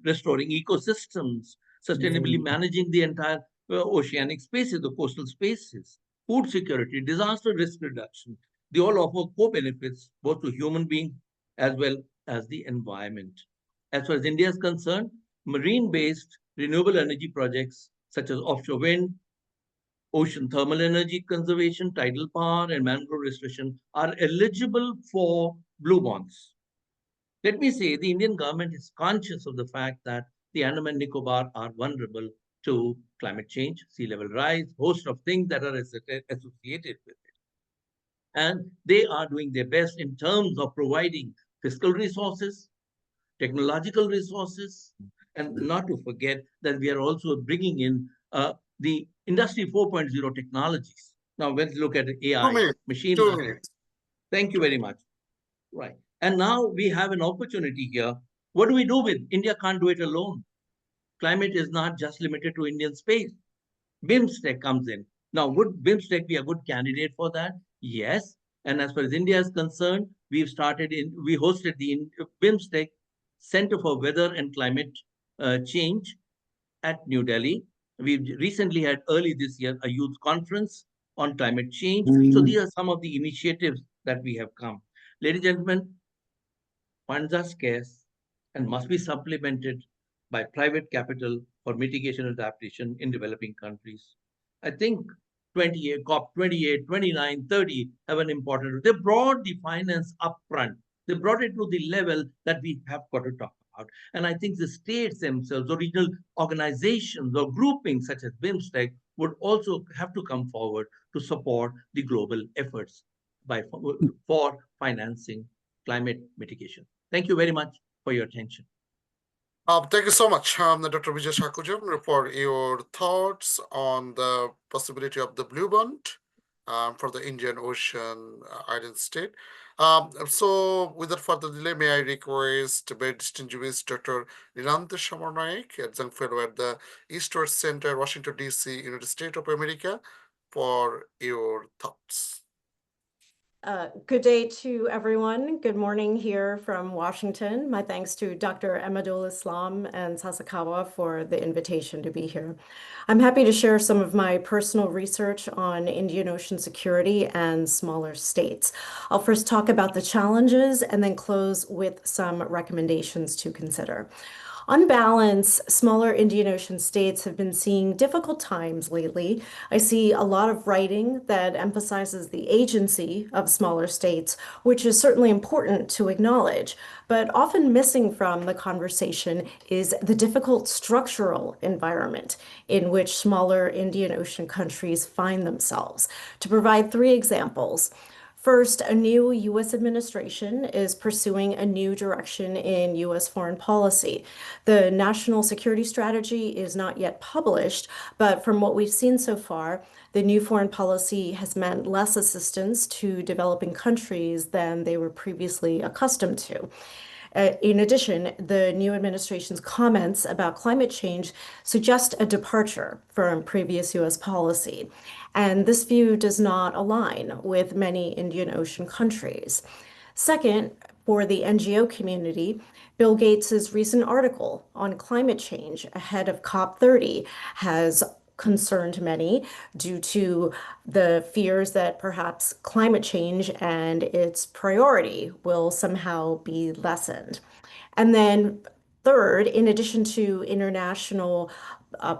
restoring ecosystems, sustainably managing the entire oceanic spaces, the coastal spaces, food security, disaster risk reduction. They all offer co-benefits both to human beings as well as the environment. As far as India is concerned, marine-based renewable energy projects such as offshore wind, ocean thermal energy conservation, tidal power, and mangrove restoration are eligible for blue bonds. Let me say the Indian government is conscious of the fact that the Andaman and Nicobar are vulnerable to climate change, sea level rise, host of things that are associated with it. And they are doing their best in terms of providing fiscal resources, technological resources, and not to forget that we are also bringing in the Industry 4.0 technologies. Now, let's look at AI, machine learning. Thank you very much. Right. And now we have an opportunity here. What do we do with India? Can't do it alone. Climate is not just limited to Indian space. BIMSTEC comes in. Now, would BIMSTEC be a good candidate for that? Yes. And as far as India is concerned, we hosted the BIMSTEC Center for Weather and Climate Change at New Delhi. We recently had early this year a youth conference on climate change. So these are some of the initiatives that we have come. Ladies and gentlemen, funds are scarce and must be supplemented by private capital for mitigation and adaptation in developing countries. I think COP28, 29, 30 have an important, they brought the finance upfront. They brought it to the level that we have got to talk about. And I think the states themselves, or regional organizations or groupings such as BIMSTEC would also have to come forward to support the global efforts for financing climate mitigation. Thank you very much for your attention. Thank you so much, Dr. Vijay Shakujam, for your thoughts on the possibility of the blue bond for the Indian Ocean island state. So without further delay, may I request very distinguished Dr. Nilanta Shamarnaik, adjunct fellow at the East West Center, Washington, D.C., United States of America, for your thoughts. Good day to everyone. Good morning here from Washington. My thanks to Dr. Ahmadul Islam and Sasakawa for the invitation to be here. I'm happy to share some of my personal research on Indian Ocean security and smaller states. I'll first talk about the challenges and then close with some recommendations to consider. On balance, smaller Indian Ocean states have been seeing difficult times lately. I see a lot of writing that emphasizes the agency of smaller states, which is certainly important to acknowledge, but often missing from the conversation is the difficult structural environment in which smaller Indian Ocean countries find themselves. To provide 3 examples, first, a new U.S. administration is pursuing a new direction in U.S. foreign policy. The national security strategy is not yet published, but from what we've seen so far, the new foreign policy has meant less assistance to developing countries than they were previously accustomed to. In addition, the new administration's comments about climate change suggest a departure from previous U.S. policy, and this view does not align with many Indian Ocean countries. Second, for the NGO community, Bill Gates's recent article on climate change ahead of COP30 has concerned many due to the fears that perhaps climate change and its priority will somehow be lessened. And then third, in addition to international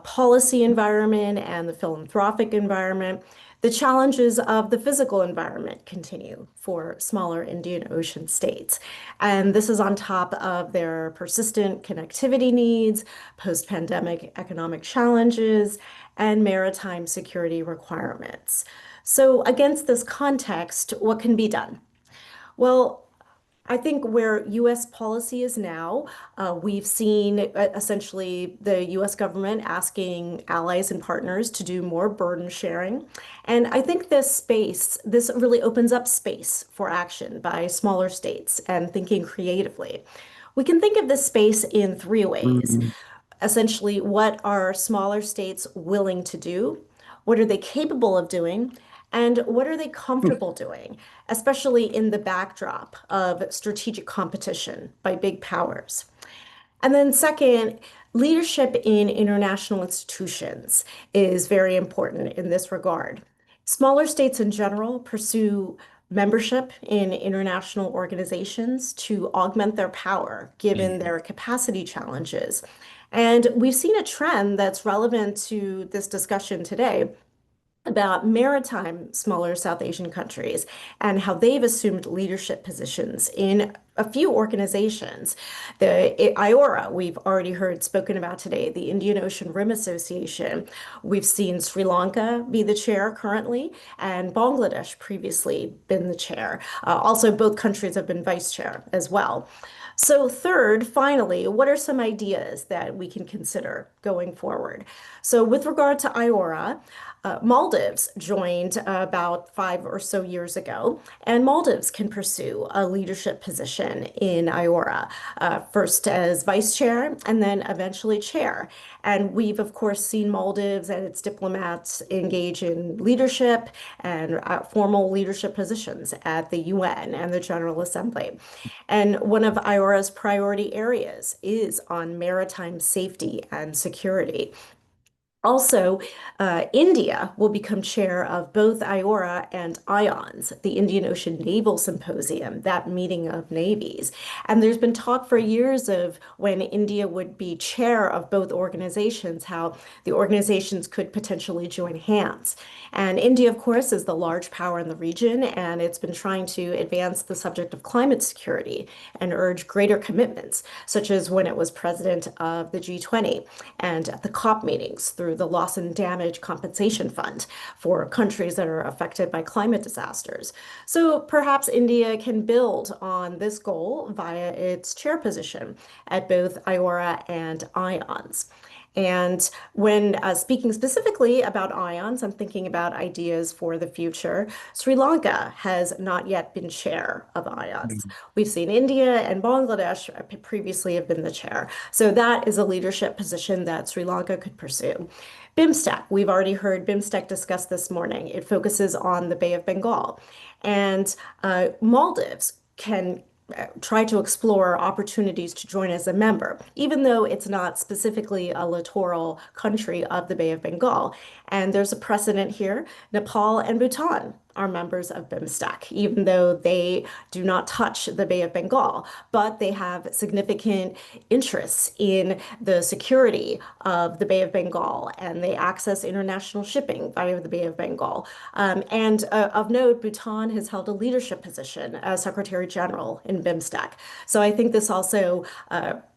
policy environment and the philanthropic environment, the challenges of the physical environment continue for smaller Indian Ocean states. And this is on top of their persistent connectivity needs, post-pandemic economic challenges, and maritime security requirements. So against this context, what can be done? Well, I think where U.S. policy is now, we've seen essentially the U.S. government asking allies and partners to do more burden sharing. And I think this really opens up space for action by smaller states and thinking creatively. We can think of this space in three ways. Essentially, what are smaller states willing to do? What are they capable of doing? And what are they comfortable doing, especially in the backdrop of strategic competition by big powers? And then second, leadership in international institutions is very important in this regard. Smaller states in general pursue membership in international organizations to augment their power, given their capacity challenges. And we've seen a trend that's relevant to this discussion today about maritime smaller South Asian countries and how they've assumed leadership positions in a few organizations. The IORA, we've already heard spoken about today, the Indian Ocean Rim Association. We've seen Sri Lanka be the chair currently, and Bangladesh previously been the chair. Also, both countries have been vice chair as well. So third, finally, what are some ideas that we can consider going forward? So with regard to IORA, Maldives joined about 5 or so years ago, and Maldives can pursue a leadership position in IORA, first as vice chair and then eventually chair. And we've, of course, seen Maldives and its diplomats engage in leadership and formal leadership positions at the UN and the General Assembly. And one of IORA's priority areas is on maritime safety and security. Also, India will become chair of both IORA and IONS, the Indian Ocean Naval Symposium, that meeting of navies. And there's been talk for years of when India would be chair of both organizations, how the organizations could potentially join hands. And India, of course, is the large power in the region, and it's been trying to advance the subject of climate security and urge greater commitments, such as when it was president of the G20 and at the COP meetings through the Loss and Damage Compensation Fund for countries that are affected by climate disasters. So perhaps India can build on this goal via its chair position at both IORA and IONS. And when speaking specifically about IONS, I'm thinking about ideas for the future. Sri Lanka has not yet been chair of IONS. We've seen India and Bangladesh previously have been the chair. So that is a leadership position that Sri Lanka could pursue. BIMSTEC, we've already heard BIMSTEC discussed this morning. It focuses on the Bay of Bengal. And Maldives can try to explore opportunities to join as a member, even though it's not specifically a littoral country of the Bay of Bengal. And there's a precedent here. Nepal and Bhutan are members of BIMSTEC, even though they do not touch the Bay of Bengal, but they have significant interests in the security of the Bay of Bengal, and they access international shipping via the Bay of Bengal. And of note, Bhutan has held a leadership position as Secretary General in BIMSTEC. So I think this also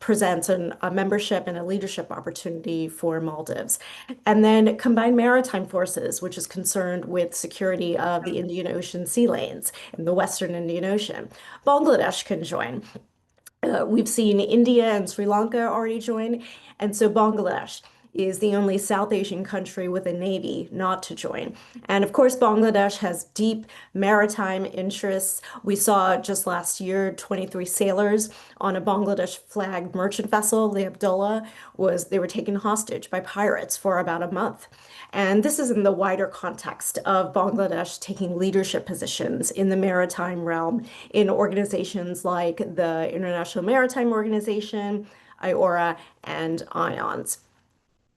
presents a membership and a leadership opportunity for Maldives. And then combined maritime forces, which is concerned with security of the Indian Ocean sea lanes in the Western Indian Ocean. Bangladesh can join. We've seen India and Sri Lanka already join. And so Bangladesh, is the only South Asian country with a navy not to join. And of course, Bangladesh has deep maritime interests. We saw just last year 23 sailors on a Bangladesh flagged merchant vessel, the Abdullah, they were taken hostage by pirates for about a month. And this is in the wider context of Bangladesh taking leadership positions in the maritime realm in organizations like the International Maritime Organization, IORA, and IONS.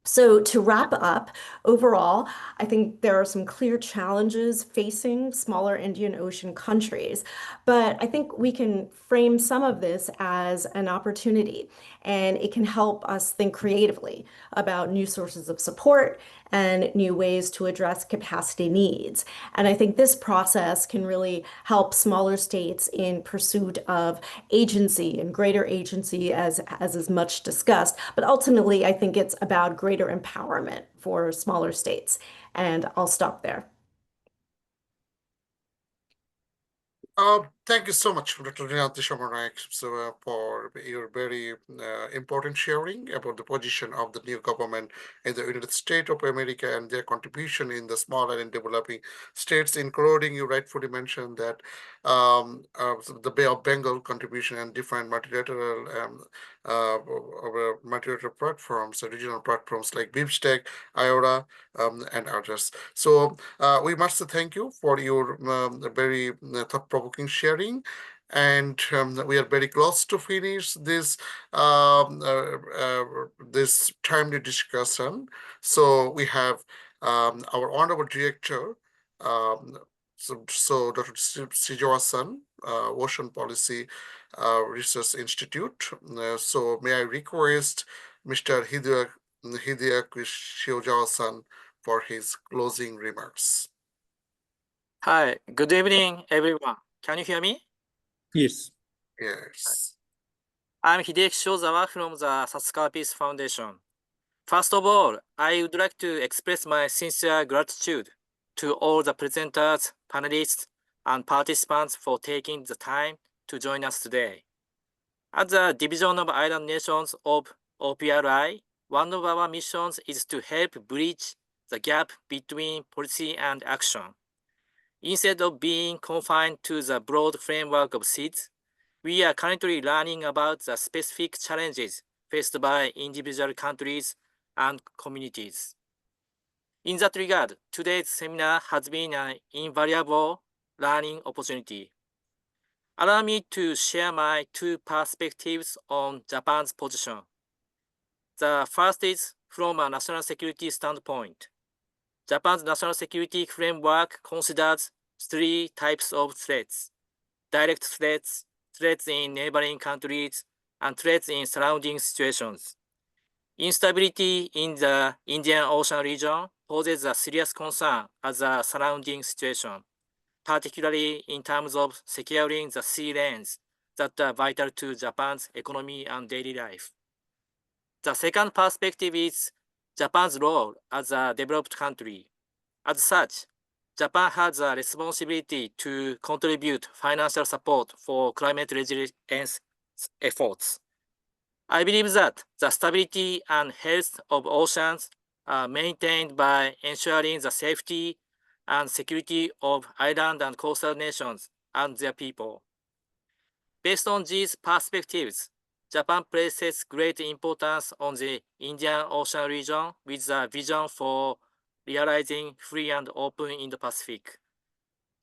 So to wrap up, overall, I think there are some clear challenges facing smaller Indian Ocean countries, but I think we can frame some of this as an opportunity, and it can help us think creatively about new sources of support and new ways to address capacity needs. And I think this process can really help smaller states in pursuit of agency and greater agency as is much discussed. But ultimately, I think it's about greater empowerment for smaller states. And I'll stop there. Thank you so much, Dr. Rinati Shamarak, for your very important sharing about the position of the new government in the United States of America and their contribution in the smaller and developing states, including you rightfully mentioned that the Bay of Bengal contribution and different multilateral multilateral platforms, regional platforms like BIMSTEC, IORA, and others. So we must thank you for your very thought-provoking sharing. And we are very close to finish this this timely discussion. So we have our honorable director, so Dr. Sijawa-san, Ocean Policy Research Institute. So may I request Mr. Hideaki Shiojawa-san for his closing remarks. Hi, good evening, everyone. Can you hear me? Yes. Yes. I'm Hideki Shozawa from the Sasakawa Peace Foundation. First of all, I would like to express my sincere gratitude to all the presenters, panelists, and participants for taking the time to join us today. At the Division of Island Nations of OPRI, one of our missions is to help bridge the gap between policy and action. Instead of being confined to the broad framework of SIDS, we are currently learning about the specific challenges faced by individual countries and communities. In that regard, today's seminar has been an invaluable learning opportunity. Allow me to share my two perspectives on Japan's position. The first is from a national security standpoint. Japan's national security framework considers three types of threats: direct threats, threats in neighboring countries, and threats in surrounding situations. Instability in the Indian Ocean region poses a serious concern as a surrounding situation, particularly in terms of securing the sea lanes that are vital to Japan's economy and daily life. The second perspective is Japan's role as a developed country. As such, Japan has a responsibility to contribute financial support for climate resilience efforts. I believe that the stability and health of oceans are maintained by ensuring the safety and security of island and coastal nations and their people. Based on these perspectives, Japan places great importance on the Indian Ocean region with a vision for realizing free and open Indo-Pacific.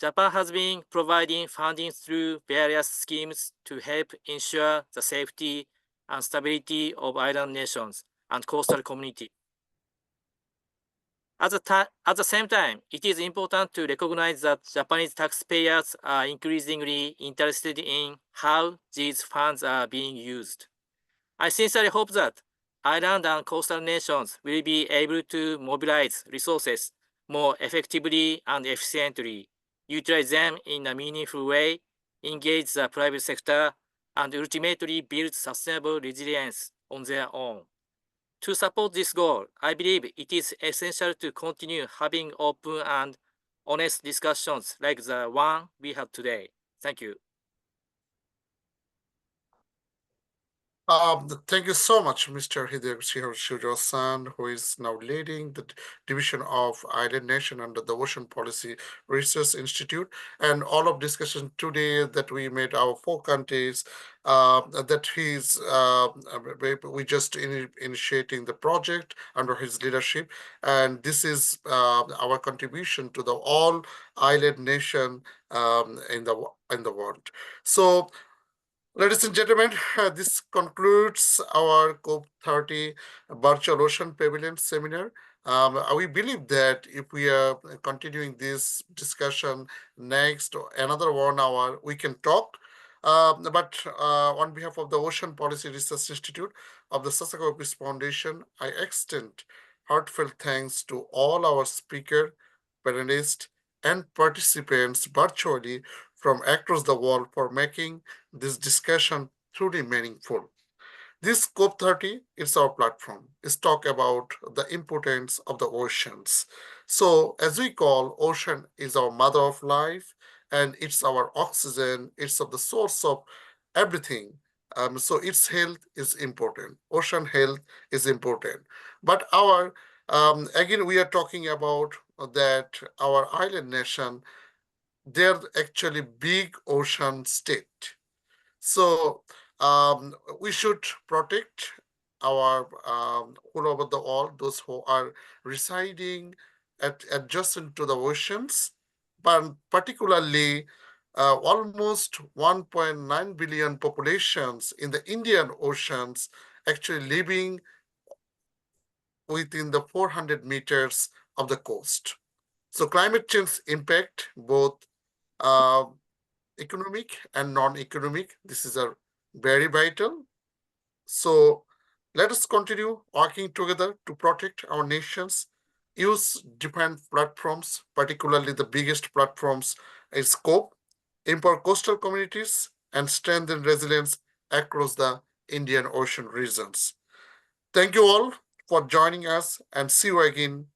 Japan has been providing funding through various schemes to help ensure the safety and stability of island nations and coastal communities. At the same time, it is important to recognize that Japanese taxpayers are increasingly interested in how these funds are being used. I sincerely hope that island and coastal nations will be able to mobilize resources more effectively and efficiently, utilize them in a meaningful way, engage the private sector, and ultimately build sustainable resilience on their own. To support this goal, I believe it is essential to continue having open and honest discussions like the one we had today. Thank you. Thank you so much, Mr. Hideyoshi Shujo-san, who is now leading the Division of Island Nation under the Ocean Policy Research Institute, and all of discussion today that we made our 4 countries, that he's we just initiating the project under his leadership, and this is our contribution to the all island nation in the world. So. Ladies and gentlemen, this concludes our COP30 Virtual Ocean Pavilion seminar. We believe that if we are continuing this discussion next, another 1 hour, we can talk. But on behalf of the Ocean Policy Research Institute of the Sasakawa Peace Foundation, I extend heartfelt thanks to all our speakers, panelists, and participants virtually from across the world for making this discussion truly meaningful. This COP30 is our platform. It's talk about the importance of the oceans. So as we call, ocean is our mother of life, and it's our oxygen. It's of the source of everything. So its health is important. Ocean health is important. But our again, we are talking about that our island nation, they're actually big ocean state. So we should protect our all over the world, those who are residing adjacent to the oceans, but particularly almost 1.9 billion populations in the Indian Oceans actually living within the 400 meters of the coast. So climate change impact both economic and non-economic. This is a very vital. So let us continue working together to protect our nations, use different platforms, particularly the biggest platforms is COP, empower coastal communities, and strengthen resilience across the Indian Ocean regions. Thank you all for joining us, and see you again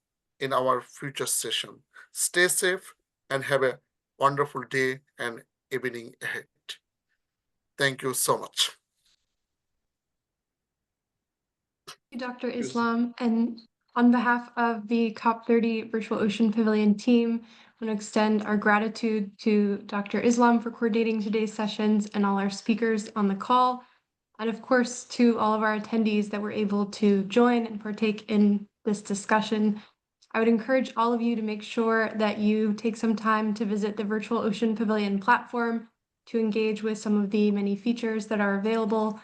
in our future session. Stay safe and have a wonderful day and evening ahead. Thank you so much. Thank you, Dr. Islam. And on behalf of the COP30 Virtual Ocean Pavilion team, I want to extend our gratitude to Dr. Islam for coordinating today's sessions and all our speakers on the call. And of course, to all of our attendees that were able to join and partake in this discussion. I would encourage all of you to make sure that you take some time to visit the Virtual Ocean Pavilion platform to engage with some of the many features that are available.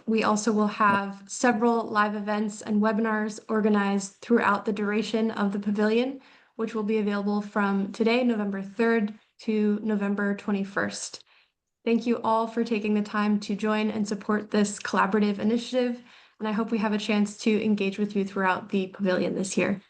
We also will have several live events and webinars organized throughout the duration of the pavilion, which will be available from today, November 3rd to November 21st. Thank you all for taking the time to join and support this collaborative initiative, and I hope we have a chance to engage with you throughout the pavilion this year.